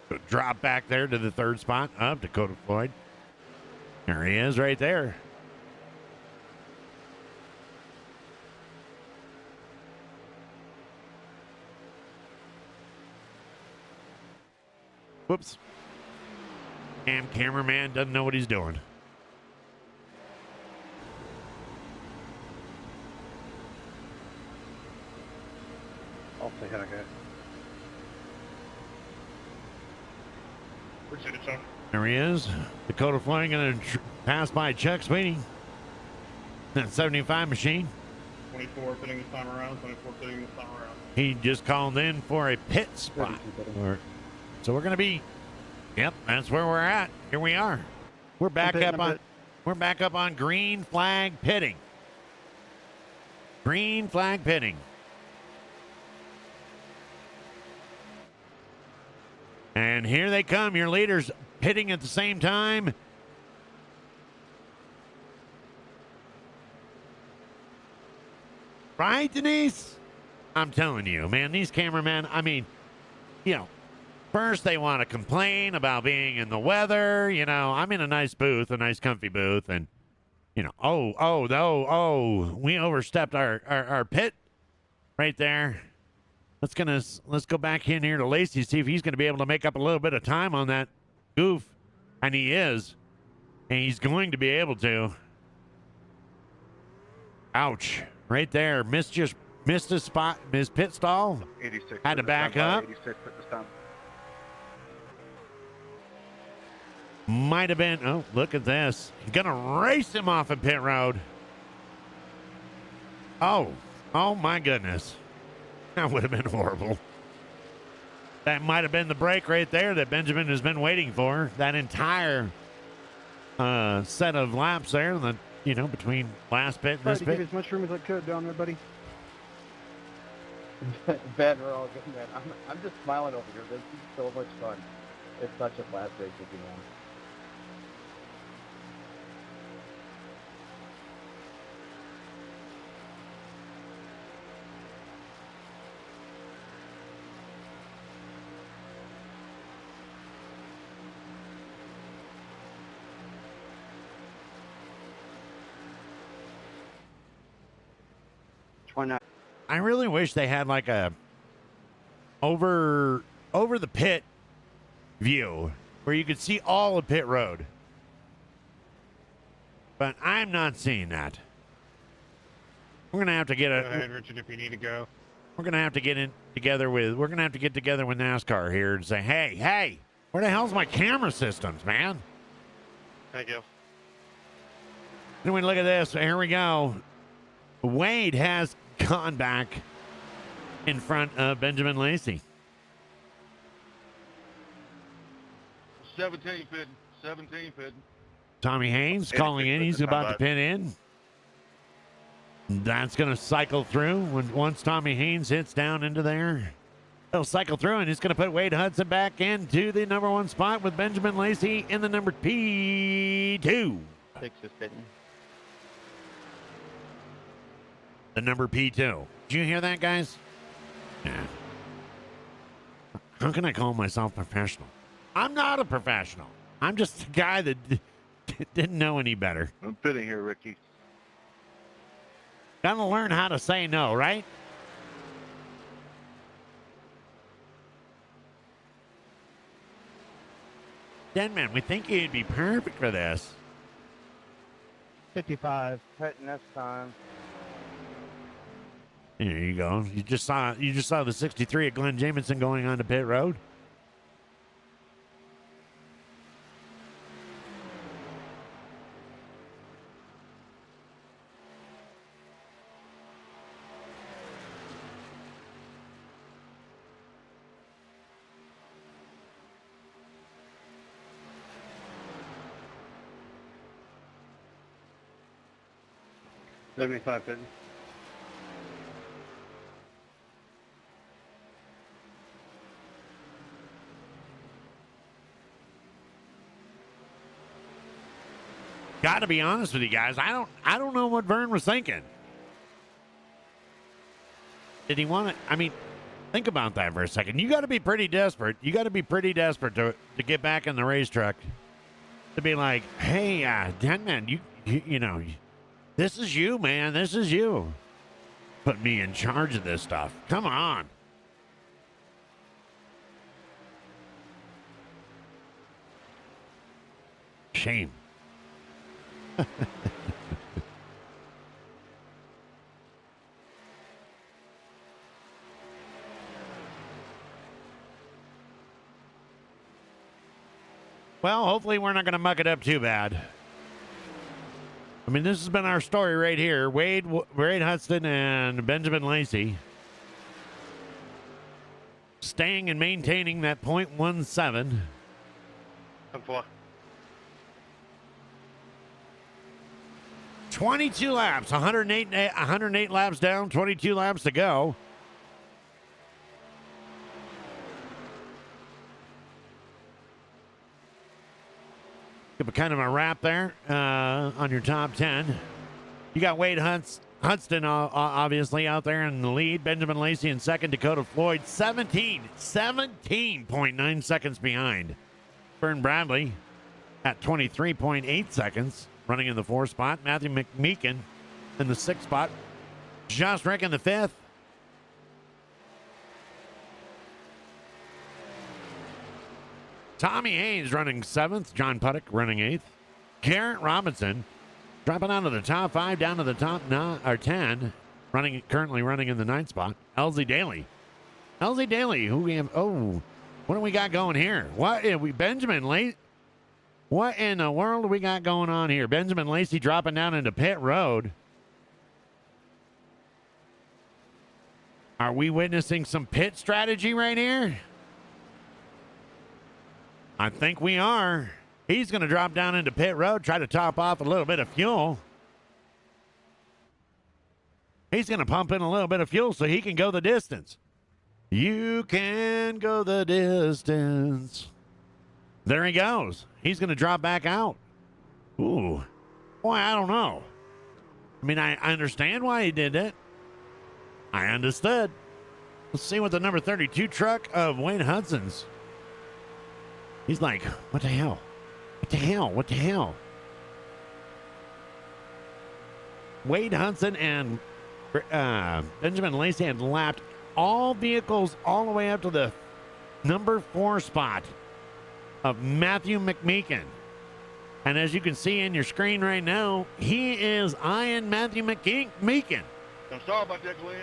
So drop back there to the 3rd spot of Dakota Floyd. There he is right there. Whoops. Damn cameraman doesn't know what he's doing. I'll say hi, guys. Appreciate it, son. There he is. Dakota Floyd going to pass by Chuck Speedy. That 75 machine. 24 fitting this time around, 24 fitting this time around. He just called in for a pit spot. So we're going to be, yep, that's where we're at. Here we are. We're back up on green flag pitting. Green flag pitting. And here they come, your leaders pitting at the same time. Right, Denise? I'm telling you, man, these cameramen, I mean, you know, first they want to complain about being in the weather. You know, I'm in a nice booth, a nice comfy booth, and, you know, we overstepped our pit right there. Let's go back in here to Lacey, see if he's going to be able to make up a little bit of time on that goof. And he is. And he's going to be able to. Ouch. Right there. Missed a spot. Missed pit stall. 86. Had to back up. 86 at this time. Might have been. Oh, look at this. He's going to race him off of pit road. Oh my goodness. That would have been horrible. That might have been the break right there that Benjamin has been waiting for. That entire set of laps there, between last pit and Try this to pit. give as much room as I could down there, buddy. Ben, we're all good, man. I'm just smiling over here. This is so much fun. It's such a blast race with you, man. Why not? I really wish they had like a over the pit view where you could see all of pit road. But I'm not seeing that. We're gonna have to get Go ahead, Richard, if you need to go. We're gonna have to get together with NASCAR here and say, hey, where the hell's my camera systems, man? Thank you. Anyway, look at this. Here we go. Wade has gone back in front of Benjamin Lacey. 17 fitting. Tommy Haynes calling in. He's about to pin in. That's going to cycle through. Once Tommy Haynes hits down into there, he'll cycle through, and it's going to put Wade Hudson back into the number 1 spot with Benjamin Lacey in the number P2. 6 is fitting. The number P2. Did you hear that, guys? Yeah. How can I call myself professional? I'm not a professional. I'm just a guy that didn't know any better. I'm fitting here, Ricky. Gotta learn how to say no, right? Denman, we think you'd be perfect for this. 55. Pitting this time. There you go. You just saw the 63 at Glenn Jamison going on to pit road. $75 pitting. Got to be honest with you guys. I don't know what Vern was thinking. Did he want to? I mean, think about that for a second. You got to be pretty desperate. You got to be pretty desperate to get back in the race truck. To be like, hey, Denman, you know, this is you, man. This is you. Put me in charge of this stuff. Come on. Shame. Well, hopefully we're not going to muck it up too bad. I mean, this has been our story right here. Wade Hudson and Benjamin Lacey staying and maintaining that .17. 4. 22 laps, 108 laps down, 22 laps to go. Give a kind of a wrap there on your top 10. You got Wade Hudson obviously out there in the lead. Benjamin Lacey in second. Dakota Floyd 17.9 seconds behind. Vern Bradley at 23.8 seconds. Running in the 4th spot. Matthew McMeekin in the 6th spot. Josh Rick in the 5th. Tommy Haynes running 7th. John Puttock running 8th. Garrett Robinson dropping out of the top 5 down to the top 10. Currently running in the 9th spot. LZ Daly. Who we have? Oh, what do we got going here? Benjamin Lacey. What in the world do we got going on here? Benjamin Lacey dropping down into pit road. Are we witnessing some pit strategy right here? I think we are. He's going to drop down into pit road, try to top off a little bit of fuel. He's going to pump in a little bit of fuel so he can go the distance. You can go the distance. There he goes. He's going to drop back out. Ooh. Boy, I don't know. I mean, I understand why he did it. I understood. Let's see what the number 32 truck of Wade Hudson's. He's like, what the hell? What the hell? What the hell? Wade Hudson and Benjamin Lacey had lapped all vehicles all the way up to the number 4 spot of Matthew McMeekin. And as you can see in your screen right now, he is eyeing Matthew McMeekin. I'm sorry about that, Glenn.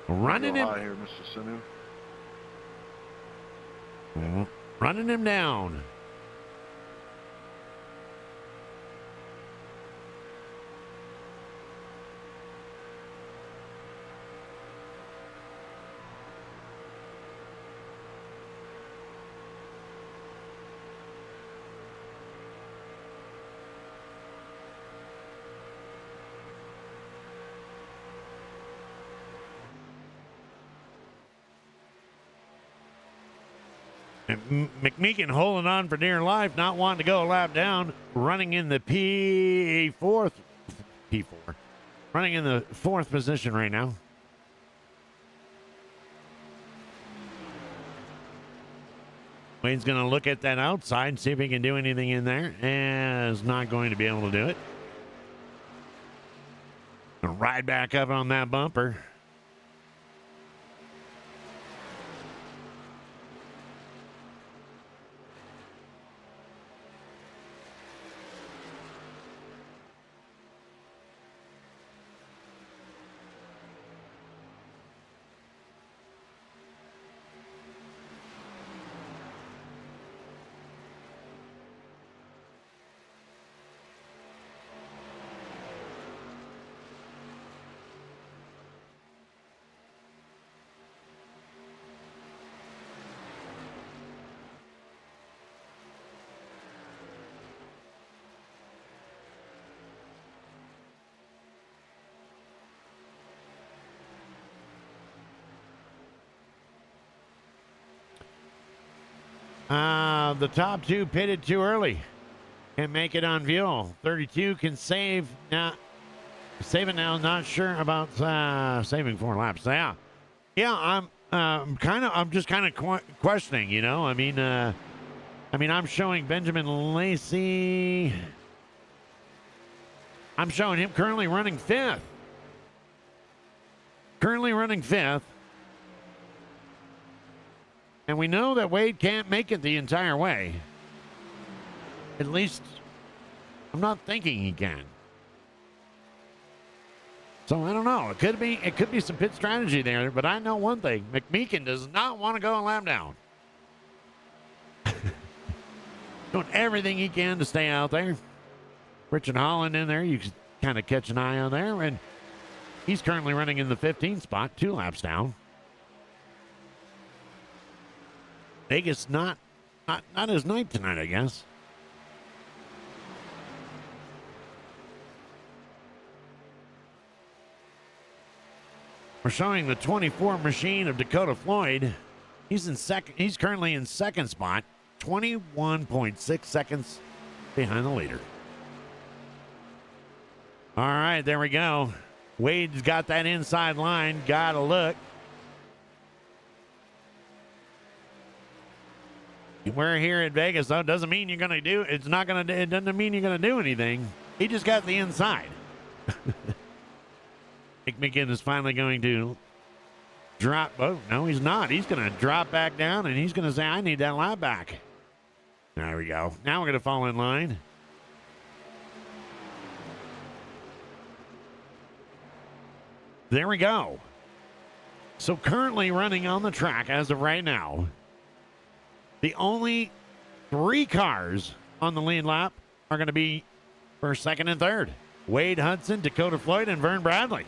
Running him. Here, Mr. Sanu. Running him down. McMeekin holding on for dear life, not wanting to go a lap down, running in the P4, running in the 4th position right now. Wade's going to look at that outside, see if he can do anything in there, and is not going to be able to do it. ride back up on that bumper. The top two pitted too early. Can't make it on fuel. 32 can save now. Save it now. Not sure about saving 4 laps. Yeah. I'm just kind of questioning. You know. I mean, I'm showing Benjamin Lacey. I'm showing him currently running 5th. And we know that Wade can't make it the entire way. At least, I'm not thinking he can. So I don't know. It could be some pit strategy there, but I know one thing. McMeekin does not want to go a lap down. Doing everything he can to stay out there. Richard Holland in there, you can kind of catch an eye on there, and he's currently running in the 15th spot, 2 laps down. Vegas not his night tonight, I guess. We're showing the 24 machine of Dakota Floyd. He's currently in 2nd spot, 21.6 seconds behind the leader. All right, there we go. Wade's got that inside line. Gotta look. We're here at Vegas, though. Doesn't mean you're going to do it. It doesn't mean you're going to do anything. He just got the inside. McMeekin is finally going to drop. Oh, no, he's not. He's going to drop back down, and he's going to say, I need that lap back. There we go. Now we're going to fall in line. There we go. So currently running on the track as of right now, the only 3 cars on the lead lap are going to be for 2nd and 3rd. Wade Hudson, Dakota Floyd, and Vern Bradley.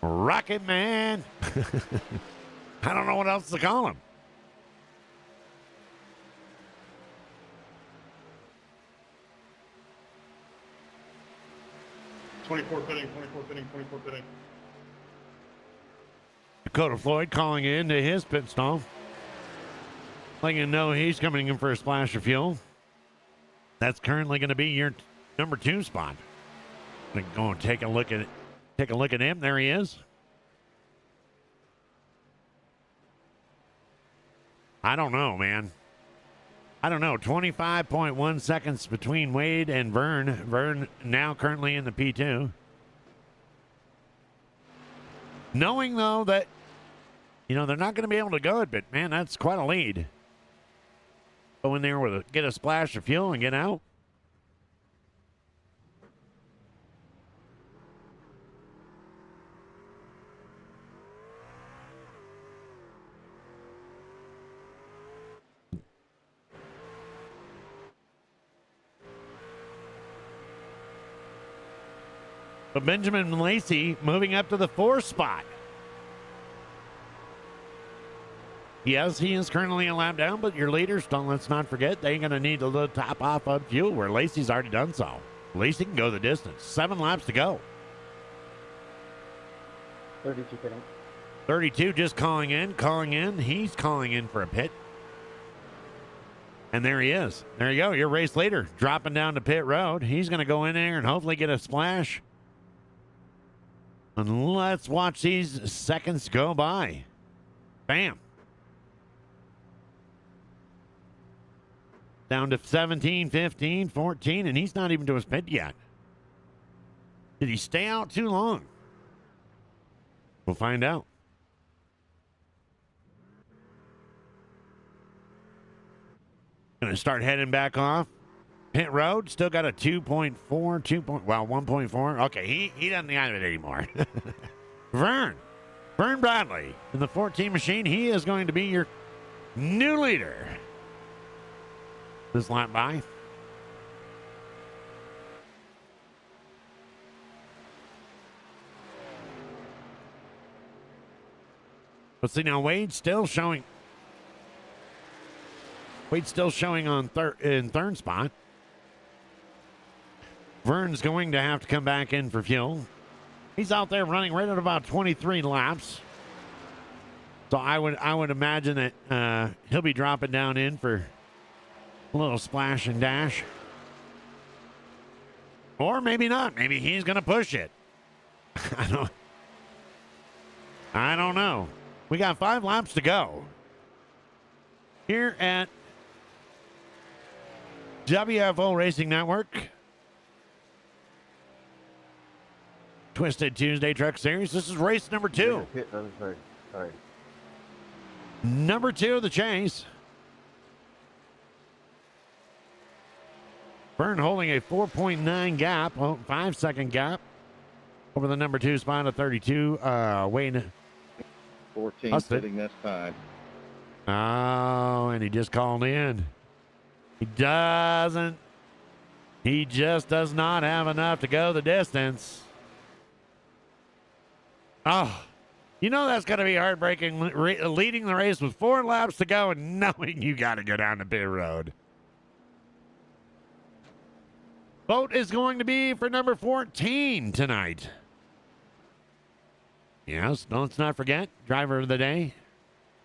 Rocket Man. I don't know what else to call him. Twenty-four pitting. Dakota Floyd calling in to his pit stall. Letting him know he's coming in for a splash of fuel. That's currently going to be your number 2 spot. I'm going to go and take a look at him. There he is. I don't know, man. I don't know. 25.1 seconds between Wade and Vern. Vern now currently in the P2. Knowing, though, that, they're not going to be able to go it, but, man, that's quite a lead. Go in there get a splash of fuel and get out. But Benjamin Lacey moving up to the 4th spot. Yes, he is currently a lap down, but your leaders, let's not forget, they're going to need a little top off of fuel where Lacey's already done so. Lacey can go the distance. 7 laps to go. 32 pitting. 32 just calling in. He's calling in for a pit. And there he is. There you go. Your race leader dropping down to pit road. He's going to go in there and hopefully get a splash. And let's watch these seconds go by. Bam. Down to 17, 15, 14, and he's not even to his pit yet. Did he stay out too long? We'll find out. Gonna start heading back off. Pit road, still got a 1.4. Okay, he doesn't have it anymore. Vern Bradley in the 14 machine. He is going to be your new leader. This lap by. Let's see now. Wade's still showing on in third spot. Vern's going to have to come back in for fuel. He's out there running right at about 23 laps. So I would imagine that he'll be dropping down in for a little splash and dash. Or maybe not. Maybe he's going to push it. I don't know. We got 5 laps to go here at WFO Racing Network. Twisted Tuesday Truck Series. This is race number 2. Sorry. Number 2 of the chase. Vern holding a 4.9 gap, 5-second gap over the number 2 spot of 32. Wayne 14 sitting this time. Oh, and he just called in. He just does not have enough to go the distance. Oh, you know that's going to be heartbreaking, leading the race with 4 laps to go and knowing you got to go down the pit road. Vote is going to be for number 14 tonight. Yes, let's not forget, driver of the day.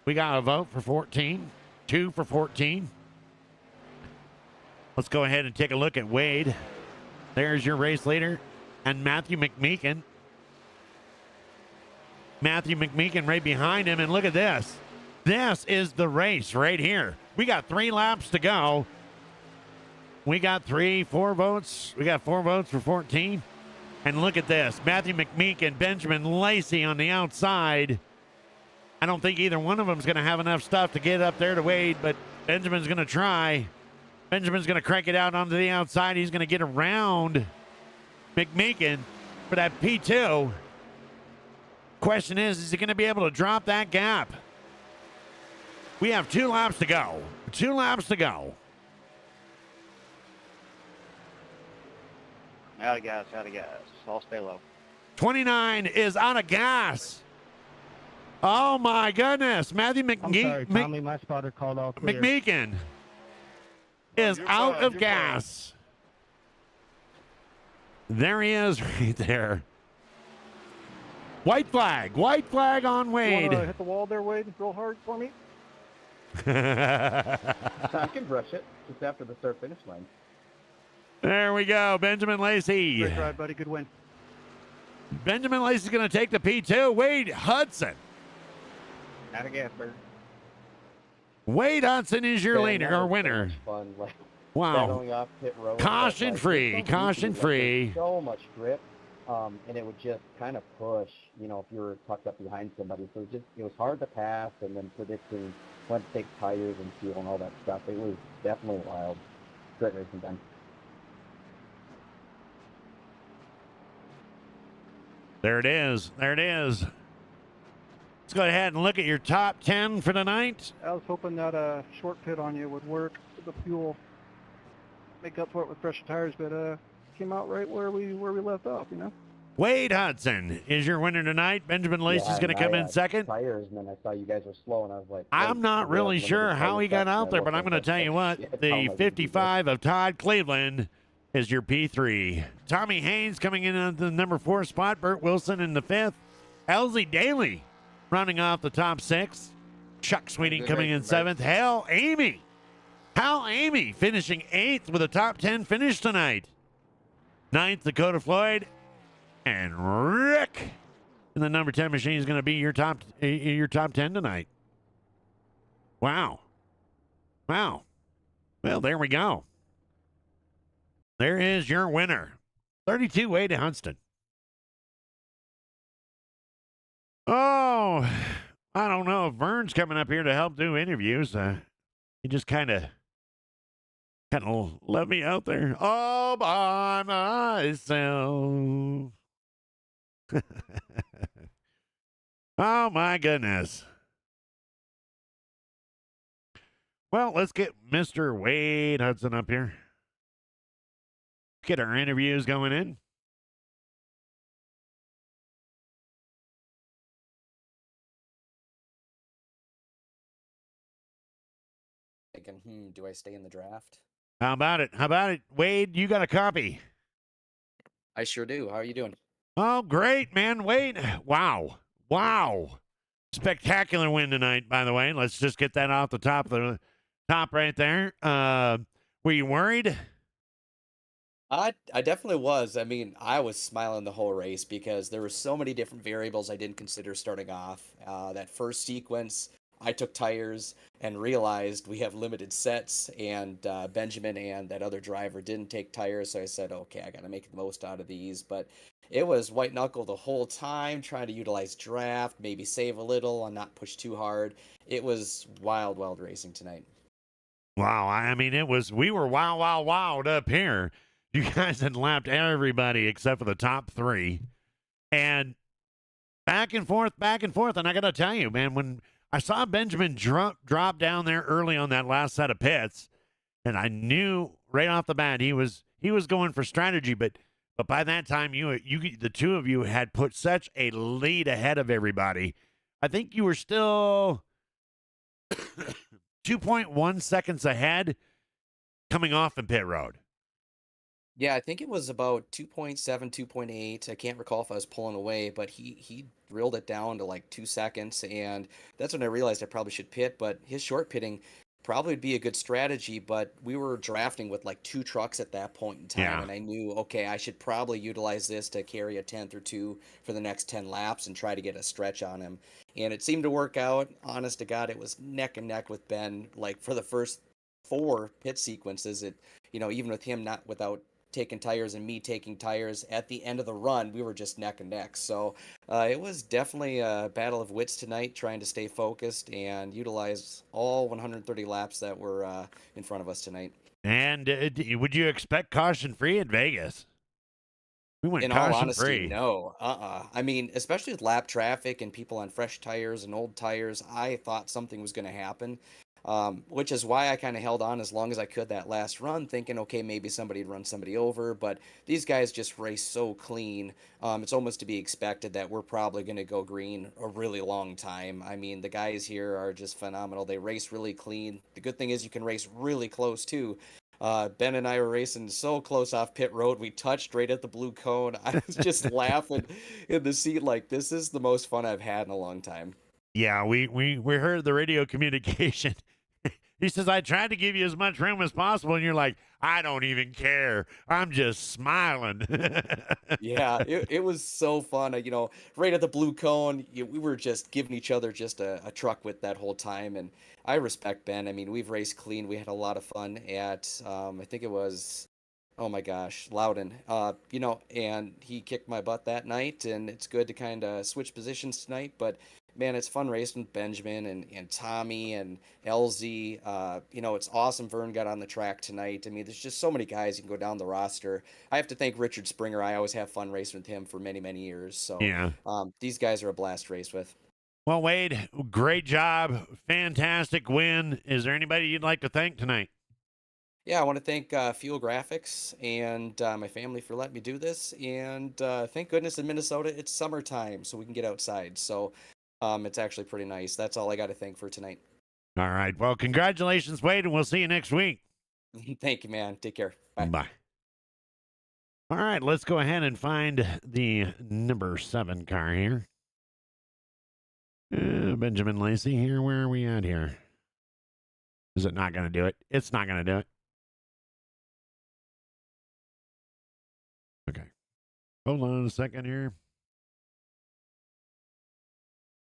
We got a vote for 14, 2 for 14. Let's go ahead and take a look at Wade. There's your race leader. And Matthew McMeekin. Matthew McMeekin right behind him. And look at this. This is the race right here. We got 3 laps to go. We got 4 votes. We got 4 votes for 14. And look at this. Matthew McMeekin, Benjamin Lacey on the outside. I don't think either one of them is going to have enough stuff to get up there to Wade, but Benjamin's going to try. Benjamin's going to crank it out onto the outside. He's going to get around McMeekin for that P2. Question is he going to be able to drop that gap? We have 2 laps to go. 2 laps to go. Out of gas. I'll stay low. 29 is out of gas. Oh, my goodness. Matthew I'm sorry, Tommy. My spotter called all clear. McMeekin is out of gas. There he is right there. White flag on Wade. You want to hit the wall there, Wade, real hard for me? I can brush it just after the start finish line. There we go. Benjamin Lacey. Great drive, buddy. Good win. Benjamin Lacey's going to take the P2. Wade Hudson. Out of gas, bird. Wade Hudson is your Man, leader that or was so winner. much fun. Like, Wow. going off pit road, Caution free. there's Caution free. so much grip, and it would just kind of push, if you were tucked up behind somebody. So it was hard to pass, and then predicting when to take tires and fuel and all that stuff. It was definitely wild. Great racing time. There it is. There it is. Let's go ahead and look at your top 10 for tonight. I was hoping that a short pit on you would work with the fuel, make up for it with fresher tires, but came out right where we left off, Wade Hudson is your winner tonight. Benjamin Lacey's going to come in second. Tires, and then I saw you guys were slow, and I was like, I'm not really sure how he got out there, but I'm going to tell you what. The 55 of Todd Cleveland is your P3. Tommy Haynes coming in at the number 4 spot. Burt Wilson in the 5th. Elsie Daly rounding off the top 6. Chuck Sweeting coming in 7th. Hell, Amy Hal Amy finishing 8th with a top 10 finish tonight. 9th, Dakota Floyd. And Rick in the number 10 machine is going to be your top 10 tonight. Wow. Wow. Well, there we go. There is your winner. 32 Wade Hunston. Oh, I don't know if Vern's coming up here to help do interviews. He just kind of let me out there all by myself. Oh, my goodness. Well, let's get Mr. Wade Hudson up here. Get our interviews going in. Thinking, do I stay in the draft? How about it? Wade, you got a copy? I sure do. How are you doing? Oh, great, man. Wade. Wow. Spectacular win tonight, by the way. Let's just get that off the top right there. Were you worried? I definitely was. I mean, I was smiling the whole race because there were so many different variables I didn't consider starting off. That first sequence, I took tires and realized we have limited sets, and Benjamin and that other driver didn't take tires, so I said, okay, I got to make the most out of these. But it was white knuckle the whole time, trying to utilize draft, maybe save a little and not push too hard. It was wild racing tonight. Wow. I mean, we were wowed up here. You guys had lapped everybody except for the top 3. And back and forth. And I got to tell you, man, when I saw Benjamin drop down there early on that last set of pits, and I knew right off the bat he was going for strategy, but by that time you the two of you had put such a lead ahead of everybody. I think you were still 2.1 seconds ahead coming off in pit road. Yeah, I think it was about 2.7, 2.8. I can't recall if I was pulling away, but he drilled it down to like 2 seconds, and that's when I realized I probably should pit, but his short pitting probably would be a good strategy, but we were drafting with like 2 trucks at that point in time, and I knew, okay, I should probably utilize this to carry a 10th or 2 for the next 10 laps and try to get a stretch on him. And it seemed to work out. Honest to God, it was neck and neck with Ben, like for the first 4 pit sequences. Even with him not without taking tires and me taking tires at the end of the run, we were just neck and neck. So it was definitely a battle of wits tonight, trying to stay focused and utilize all 130 laps that were in front of us tonight. And would you expect caution free at Vegas? We went In all caution honesty, free. no. I mean, especially with lap traffic and people on fresh tires and old tires, I thought something was going to happen. Which is why I kind of held on as long as I could that last run, thinking, okay, maybe somebody'd run somebody over. But these guys just race so clean. It's almost to be expected that we're probably going to go green a really long time. I mean, the guys here are just phenomenal. They race really clean. The good thing is you can race really close, too. Ben and I were racing so close off pit road. We touched right at the blue cone. I was just laughing in the seat like, this is the most fun I've had in a long time. Yeah, we heard the radio communication. He says, I tried to give you as much room as possible, and you're like, I don't even care. I'm just smiling. Yeah, it was so fun. Right at the blue cone, we were just giving each other just a truck with that whole time. And I respect Ben. I mean, we've raced clean. We had a lot of fun at, I think it was, oh my gosh, Loudon. And he kicked my butt that night, and it's good to kind of switch positions tonight. But man, it's fun racing with Benjamin and Tommy and LZ. It's awesome Vern got on the track tonight. I mean, there's just so many guys you can go down the roster. I have to thank Richard Springer. I always have fun racing with him for many, many years. So yeah. These guys are a blast to race with. Well, Wade, great job. Fantastic win. Is there anybody you'd like to thank tonight? Yeah, I want to thank Fuel Graphics and my family for letting me do this. And thank goodness in Minnesota, it's summertime, so we can get outside. So it's actually pretty nice. That's all I got to thank for tonight. All right. Well, congratulations, Wade, and we'll see you next week. Thank you, man. Take care. Bye. Bye. All right. Let's go ahead and find the number 7 car here. Benjamin Lacey here. Where are we at here? Is it not going to do it? It's not going to do it. Okay. Hold on a second here.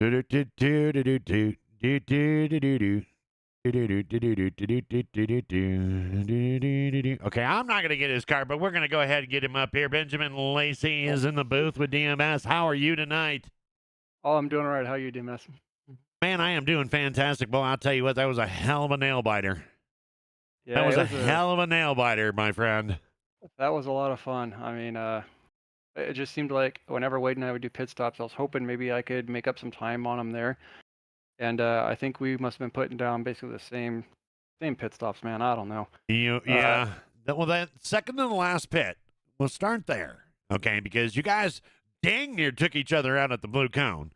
Okay, I'm not going to get his car, but we're going to go ahead and get him up here. Benjamin Lacey is in the booth with DMS. How are you tonight? Oh, I'm doing all right. How you doing, DMS? Man, I am doing fantastic. Well, I'll tell you what, that was a hell of a nail biter. Yeah, That was it a hell of a nail biter, my friend. That was a lot of fun. I mean, it just seemed like whenever Wade and I would do pit stops, I was hoping maybe I could make up some time on him there. And I think we must have been putting down basically the same pit stops, man. I don't know. Yeah. Well, that second to the last pit, we'll start there, okay? Because you guys dang near took each other out at the blue cone.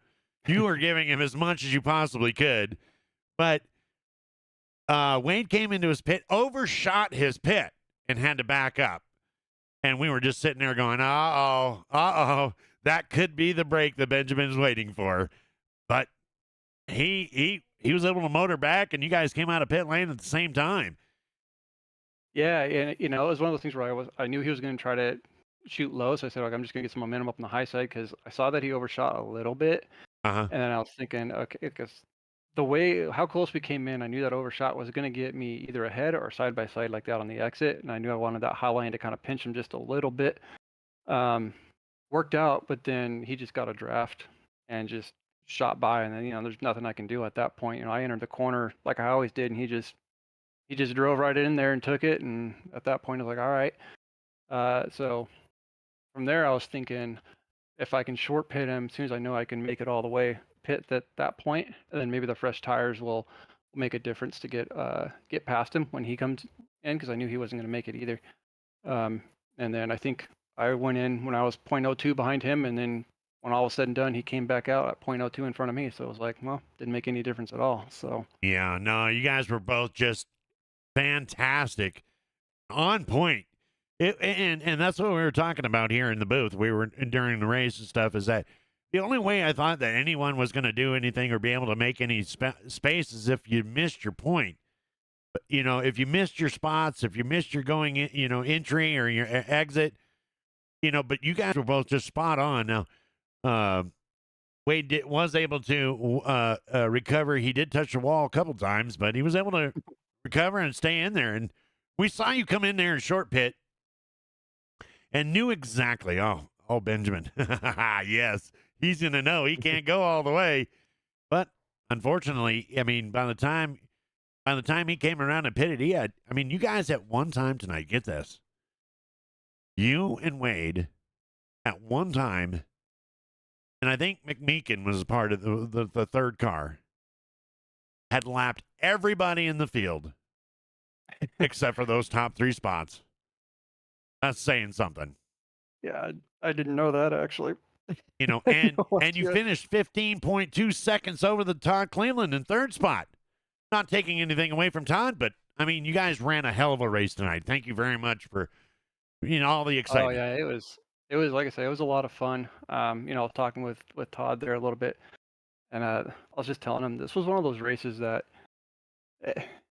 You were giving him as much as you possibly could, but Wade came into his pit, overshot his pit, and had to back up. And we were just sitting there going, uh-oh, that could be the break that Benjamin's waiting for. But he was able to motor back, and you guys came out of pit lane at the same time. Yeah, and it was one of those things where I knew he was going to try to shoot low, so I said, I'm just going to get some momentum up on the high side because I saw that he overshot a little bit. Uh-huh. And then I was thinking, okay, because the way how close we came in, I knew that overshot was going to get me either ahead or side by side like that on the exit, and I knew I wanted that high line to kind of pinch him just a little bit. Worked out, but then he just got a draft and just shot by, and then there's nothing I can do at that point. I entered the corner like I always did, and he just drove right in there and took it, and at that point I was like, all right. So from there I was thinking, if I can short pit him as soon as I know I can make it all the way pit at that point, and then maybe the fresh tires will make a difference to get past him when he comes in, because I knew he wasn't going to make it either. And then I think I went in when I was 0.02 behind him, and then when all was said and done, he came back out at 0.02 in front of me. So it was like, well, didn't make any difference at all. So yeah, no, you guys were both just fantastic, on point. And that's what we were talking about here in the booth. We were during the race and stuff. Is that the only way I thought that anyone was going to do anything or be able to make any space is if you missed your point. But, if you missed your spots, if you missed your going in, entry or your exit, but you guys were both just spot on. Now, Wade was able to recover. He did touch the wall a couple times, but he was able to recover and stay in there. And we saw you come in there in short pit and knew exactly, Benjamin, yes, he's going to know he can't go all the way. But unfortunately, I mean, by the time he came around and pitted, you guys at one time tonight, get this, you and Wade at one time, and I think McMeekin was part of the third car, had lapped everybody in the field except for those top three spots. That's saying something. yeah, I didn't know that actually. And you finished 15.2 seconds over the Todd Cleveland in third spot. Not taking anything away from Todd, but you guys ran a hell of a race tonight. Thank you very much for all the excitement. Oh yeah, it was like I say, it was a lot of fun. Talking with Todd there a little bit, and I was just telling him this was one of those races that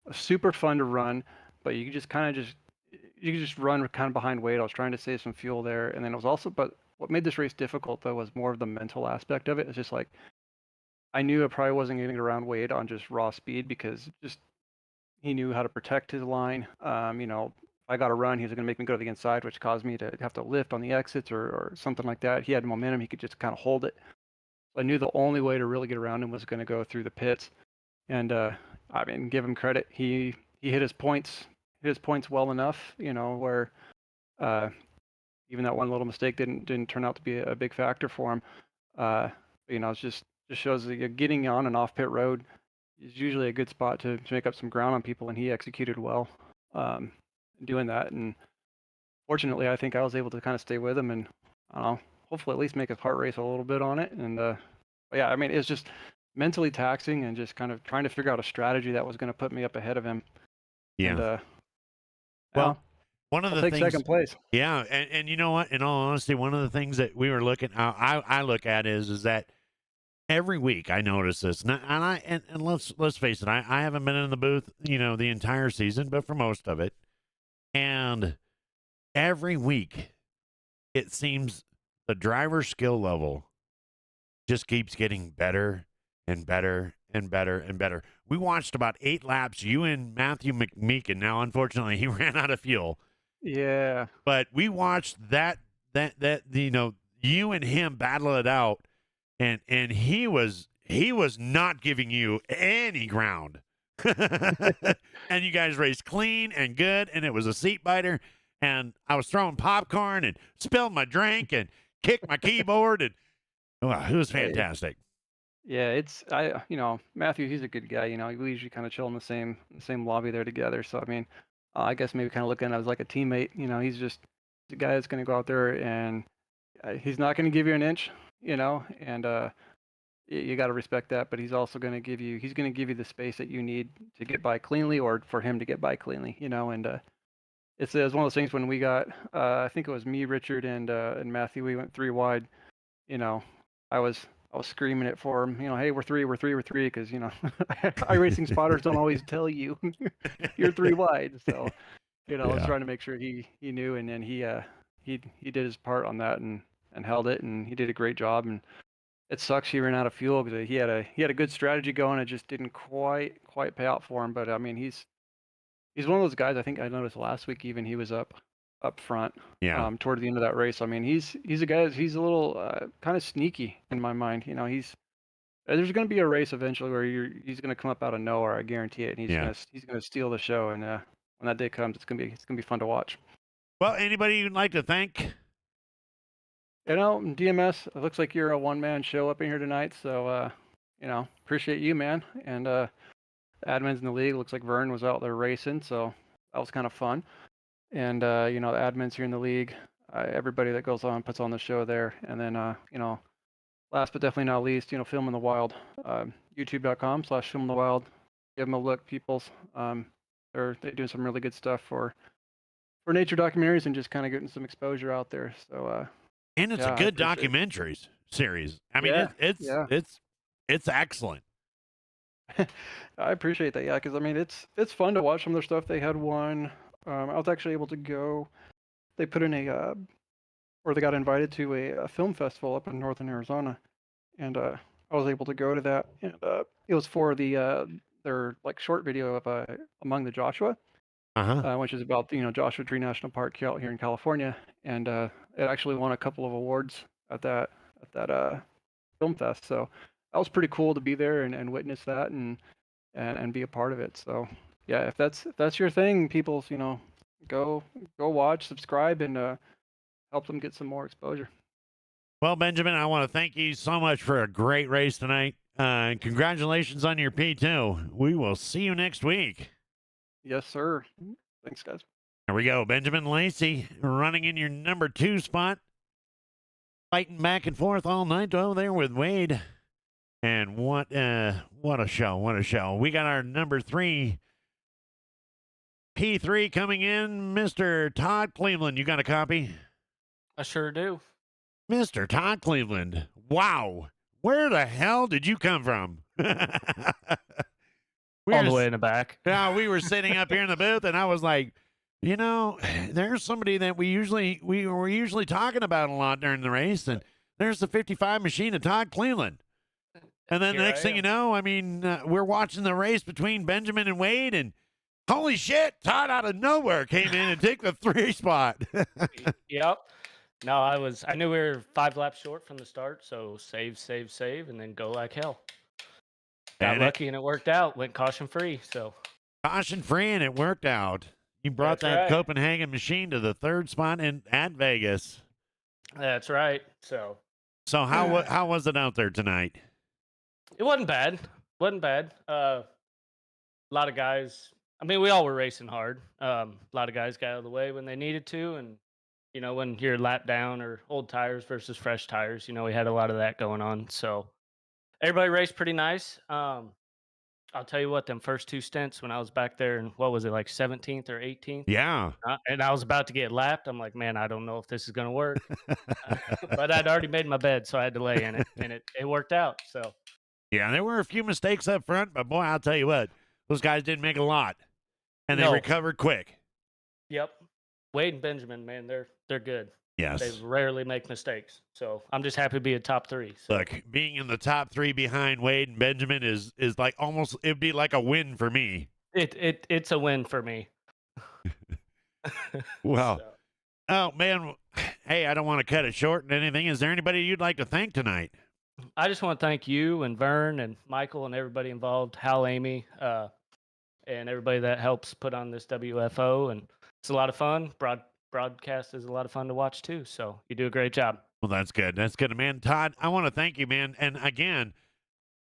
was super fun to run, but you could just run kind of behind Wade. I was trying to save some fuel there, and then it was also, but what made this race difficult though was more of the mental aspect of it. It's just like I knew I probably wasn't getting around Wade on just raw speed because just he knew how to protect his line. I got a run, he was going to make me go to the inside, which caused me to have to lift on the exits or something like that. He had momentum, he could just kind of hold it. I knew the only way to really get around him was going to go through the pits. And give him credit. He hit his points well enough, where even that one little mistake didn't turn out to be a big factor for him. It just shows that getting on and off pit road is usually a good spot to make up some ground on people, and he executed well doing that. And fortunately, I think I was able to kind of stay with him and hopefully at least make his heart race a little bit on it. And it's just mentally taxing and just kind of trying to figure out a strategy that was going to put me up ahead of him. Yeah. And, one of the things, second place. Yeah, and you know what? In all honesty, one of the things that we were looking, I look at is that every week I notice this, and let's face it, I haven't been in the booth, the entire season, but for most of it, and every week it seems the driver skill level just keeps getting better and better and better and better. We watched about 8 laps, you and Matthew McMeekin. Now, unfortunately, he ran out of fuel. Yeah. But we watched that you and him battle it out, and he was not giving you any ground. And you guys raced clean and good, and it was a seat biter. And I was throwing popcorn and spilled my drink and kicked my keyboard, and it was fantastic. Yeah, Matthew, he's a good guy. We usually kind of chill in the same lobby there together. So I mean, I guess maybe kind of looking at him as like a teammate. He's just the guy that's going to go out there and he's not going to give you an inch. And you got to respect that. But he's also going to give you the space that you need to get by cleanly, or for him to get by cleanly. And it was one of those things when we got, I think it was me, Richard, and Matthew. We went 3 wide. I was screaming it for him. Hey, we're three, because iRacing spotters don't always tell you you're 3 wide. So I was trying to make sure he knew, and then he did his part on that and held it, and he did a great job. And it sucks he ran out of fuel because he had a good strategy going. It just didn't quite pay out for him. But I mean, he's one of those guys. I think I noticed last week even he was up front. Yeah. Toward the end of that race. I mean, he's a guy. He's a little kind of sneaky in my mind. There's going to be a race eventually where he's going to come up out of nowhere. I guarantee it. And he's going to steal the show. And when that day comes, it's going to be fun to watch. Well, anybody you'd like to thank? DMS. It looks like you're a one-man show up in here tonight. So appreciate you, man. And admins in the league. Looks like Vern was out there racing, so that was kind of fun. And the admins here in the league, everybody that goes on puts on the show there. And then last but definitely not least, Film in the Wild, youtube.com/Film in the Wild. Give them a look, peoples. They're doing some really good stuff for nature documentaries and just kind of getting some exposure out there. So and it's a good documentaries series. I mean, it's excellent. I appreciate that. Yeah, because I mean, it's fun to watch some of their stuff. They had one. I was actually able to go. They put in or they got invited to a film festival up in northern Arizona, and I was able to go to that. And it was for their like short video of Among the Joshua, which is about Joshua Tree National Park out here in California, and it actually won a couple of awards at that film fest. So that was pretty cool to be there and witness that and be a part of it. So yeah, if that's your thing, people, go watch, subscribe, and help them get some more exposure. Well, Benjamin, I want to thank you so much for a great race tonight. And congratulations on your P2. We will see you next week. Yes, sir. Thanks, guys. There we go. Benjamin Lacey running in your number 2 spot. Fighting back and forth all night over there with Wade. And what a show. What a show. We got our number 3 P3 coming in. Mr. Todd Cleveland. You got a copy? I sure do. Mr. Todd Cleveland. Wow. Where the hell did you come from? All the way in the back. Yeah, we were sitting up here in the booth, and I was like, there's somebody that we were usually talking about a lot during the race, and there's the 55 machine of Todd Cleveland. And then the next thing you know, I mean, we're watching the race between Benjamin and Wade, and holy shit, Todd out of nowhere came in and took the 3 spot. Yep. No, I knew we were 5 laps short from the start, so save, and then go like hell. Got lucky and it worked out. Went caution free, so. Caution free, and it worked out. You brought that Copenhagen machine to the 3rd spot at Vegas. That's right. So how was it out there tonight? It wasn't bad. A lot of guys. I mean, we all were racing hard. A lot of guys got out of the way when they needed to, and when you're lap down or old tires versus fresh tires, we had a lot of that going on. So everybody raced pretty nice. I'll tell you what, them first 2 stints when I was back there and what was it, like 17th or 18th? Yeah. And I was about to get lapped. I'm like, man, I don't know if this is gonna work. But I'd already made my bed, so I had to lay in it, and it worked out. So Yeah, there were a few mistakes up front, but boy, I'll tell you what, those guys didn't make a lot, and they No. recovered quick. Yep. Wade and Benjamin, man, they're good. They Yes. rarely make mistakes. So I'm just happy to be a top 3. So Look, being in the top 3 behind Wade and Benjamin is like almost, it'd be like a win for me. it's a win for me. Well, So, oh man, hey, I don't want to cut it short and anything. Is there anybody you'd like to thank tonight? I just want to thank you and Vern and Michael and everybody involved, Hal, Amy, and everybody that helps put on this WFO. And it's a lot of fun. Broadcast is a lot of fun to watch too. So you do a great job. Well, that's good. That's good, man. Todd, I want to thank you, man. And again,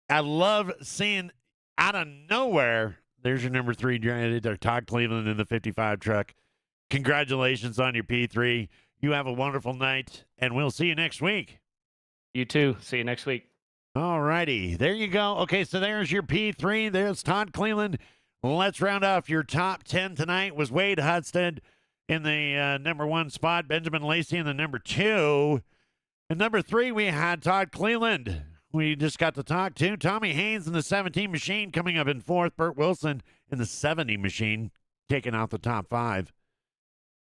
I love seeing out of nowhere, there's your number 3 driver, Todd Cleveland in the 55 truck. Congratulations on your P3. You have a wonderful night, and we'll see you next week. You too. See you next week. All righty. There you go. Okay, so there's your P3. There's Todd Cleveland. Let's round off your top 10 tonight. Was Wade Hudstead in the number 1 spot, Benjamin Lacey in the number 2. And number 3, we had Todd Cleveland. We just got to talk to Tommy Haynes in the 17 machine coming up in 4th. Burt Wilson in the 70 machine taking out the top 5.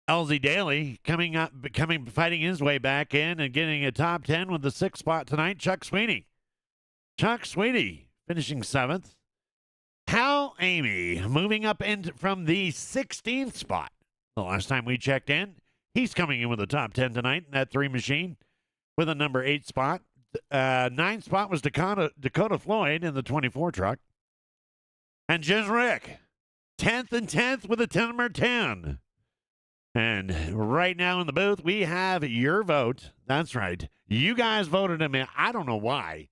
LZ Daly fighting his way back in and getting a top 10 with the 6th spot tonight. Chuck Sweeney finishing 7th. Hal Amy moving up from the 16th spot. The last time we checked in, he's coming in with a top 10 tonight in that 3 machine with a number 8 spot. 9th spot was Dakota Floyd in the 24 truck. And Jiz Rick, 10th and 10th with a number 10. And right now in the booth, we have your vote. That's right. You guys voted him in. I don't know why.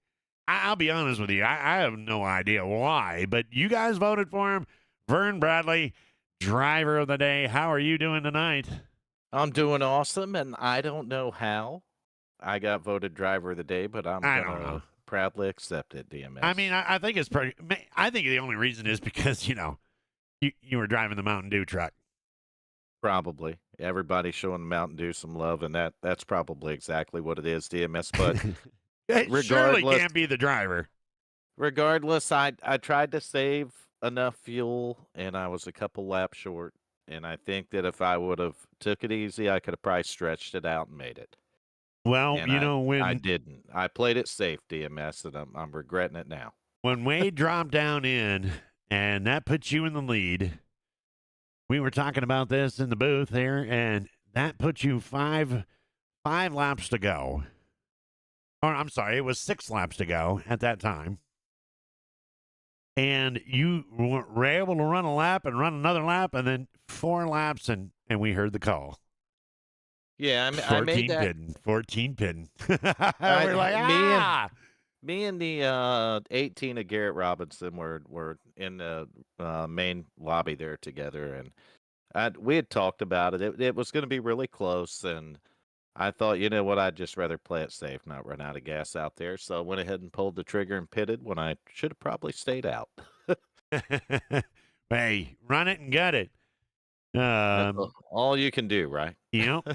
I'll be honest with you. I have no idea why, but you guys voted for him. Vern Bradley, driver of the day. How are you doing tonight? I'm doing awesome, and I don't know how I got voted driver of the day, but I'm I don't going know. to proudly accept it, DMS. I mean, I think it's pretty. I think the only reason is because, you were driving the Mountain Dew truck. Probably. Everybody's showing Mountain Dew some love, and that's probably exactly what it is, DMS. But It surely can't be the driver. regardless, I tried to save enough fuel, and I was a couple laps short. And I think that if I would have took it easy, I could have probably stretched it out and made it. Well, And when I didn't. I played it safe, DMS, and I'm regretting it now. when Wade dropped down in, and that puts you in the lead. We were talking about this in the booth here, and that puts you five laps to go. Or I'm sorry, it was 6 laps to go at that time. And you were able to run a lap and run another lap, and then 4 laps, and we heard the call. Yeah, I made that. 14 pitting. We're like, Me and the 18 of Garrett Robinson were in the main lobby there together, and we had talked about it. It was going to be really close, and I thought, you know what, I'd just rather play it safe, not run out of gas out there. So I went ahead and pulled the trigger and pitted when I should have probably stayed out. Hey, run it and gut it. That's all you can do, right? Yep.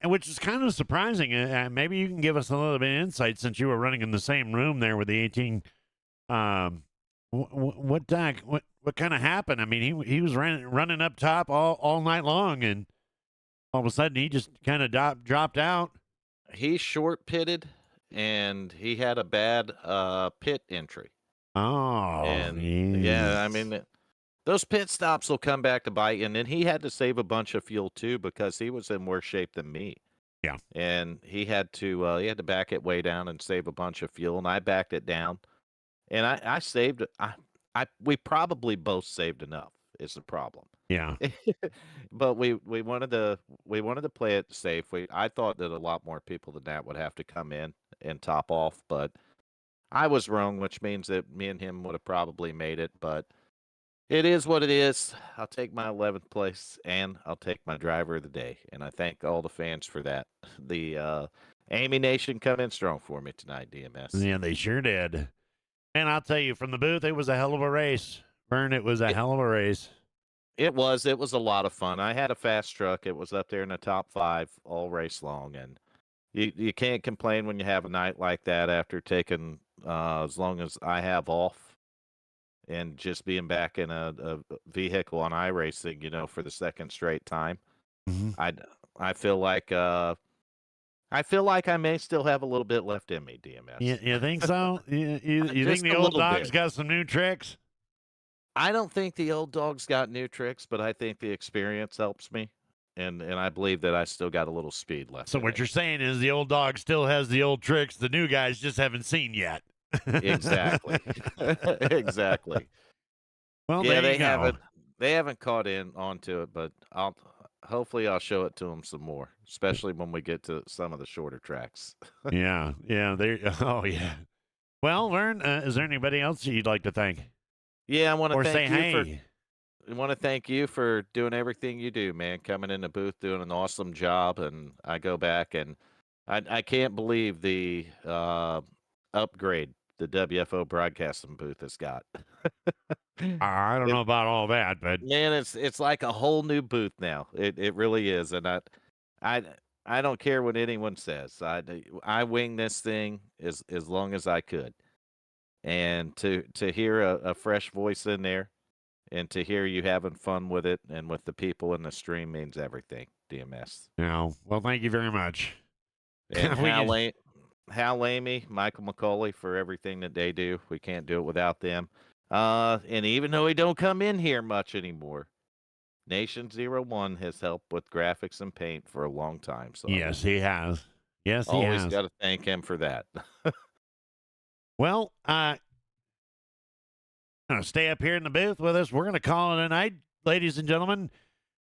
And which is kind of surprising. Maybe you can give us a little bit of insight since you were running in the same room there with the 18. What kind of happened? I mean, he was running up top all night long, and all of a sudden he just kind of dropped out. He short pitted, and he had a bad pit entry. Oh, and yeah, I mean, those pit stops will come back to bite, and then he had to save a bunch of fuel too because he was in worse shape than me. Yeah, and he had to back it way down and save a bunch of fuel, and I backed it down, and I saved it. We probably both saved enough is the problem. Yeah, but we wanted to play it safe. I thought that a lot more people than that would have to come in and top off, but I was wrong, which means that me and him would have probably made it, but it is what it is. I'll take my 11th place, and I'll take my driver of the day, and I thank all the fans for that. The Amy Nation come in strong for me tonight, DMS. Yeah, they sure did. And I'll tell you, from the booth, it was a hell of a race. Vern, it was a hell of a race. It was a lot of fun. I had a fast truck. It was up there in the top 5 all race long, and you can't complain when you have a night like that after taking as long as I have off and just being back in a vehicle on iRacing, for the second straight time. Mm-hmm. I feel like I may still have a little bit left in me, DMS. You think so? You think Just the a old little dog's bit. got some new tricks? I don't think the old dog's got new tricks, but I think the experience helps me, and I believe that I still got a little speed left. So in what it. you're saying is the old dog still has the old tricks the new guys just haven't seen yet. Exactly. Exactly. Well, Yeah, there you go. they haven't caught in onto it, but hopefully I'll show it to them some more, especially when we get to some of the shorter tracks. Yeah. Oh, yeah. Well, Vern, is there anybody else you'd like to thank? Yeah, I want to Or say thank you hey. I want to thank you for doing everything you do, man. Coming in the booth, doing an awesome job, and I go back and I can't believe the upgrade the WFO broadcasting booth has got. I don't know about all that, but Man, it's like a whole new booth now. It really is, and I I don't care what anyone says. I wing this thing as long as I could, and to hear a fresh voice in there, and to hear you having fun with it and with the people in the stream means everything. DMS. no. Well, thank you very much. And We can- Hal Amy, Michael McCauley for everything that they do. We can't do it without them. And even though he don't come in here much anymore, Nation 01 has helped with graphics and paint for a long time. So Yes, he has. Yes, he always has. got to thank him for that. Well, stay up here in the booth with us. We're going to call it a night, ladies and gentlemen.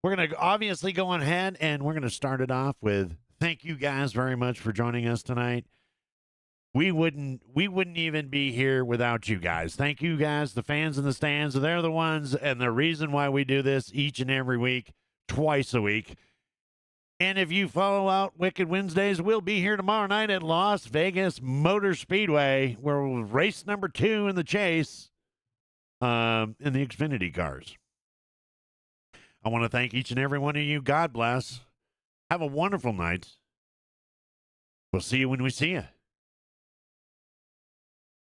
We're going to obviously go on ahead, and we're going to start it off with thank you guys very much for joining us tonight. We wouldn't even be here without you guys. Thank you guys, the fans in the stands. They're the ones and the reason why we do this each and every week, twice a week. And if you follow out Wicked Wednesdays, we'll be here tomorrow night at Las Vegas Motor Speedway, where we'll race number 2 in the chase in the Xfinity cars. I want to thank each and every one of you. God bless. Have a wonderful night. We'll see you when we see you.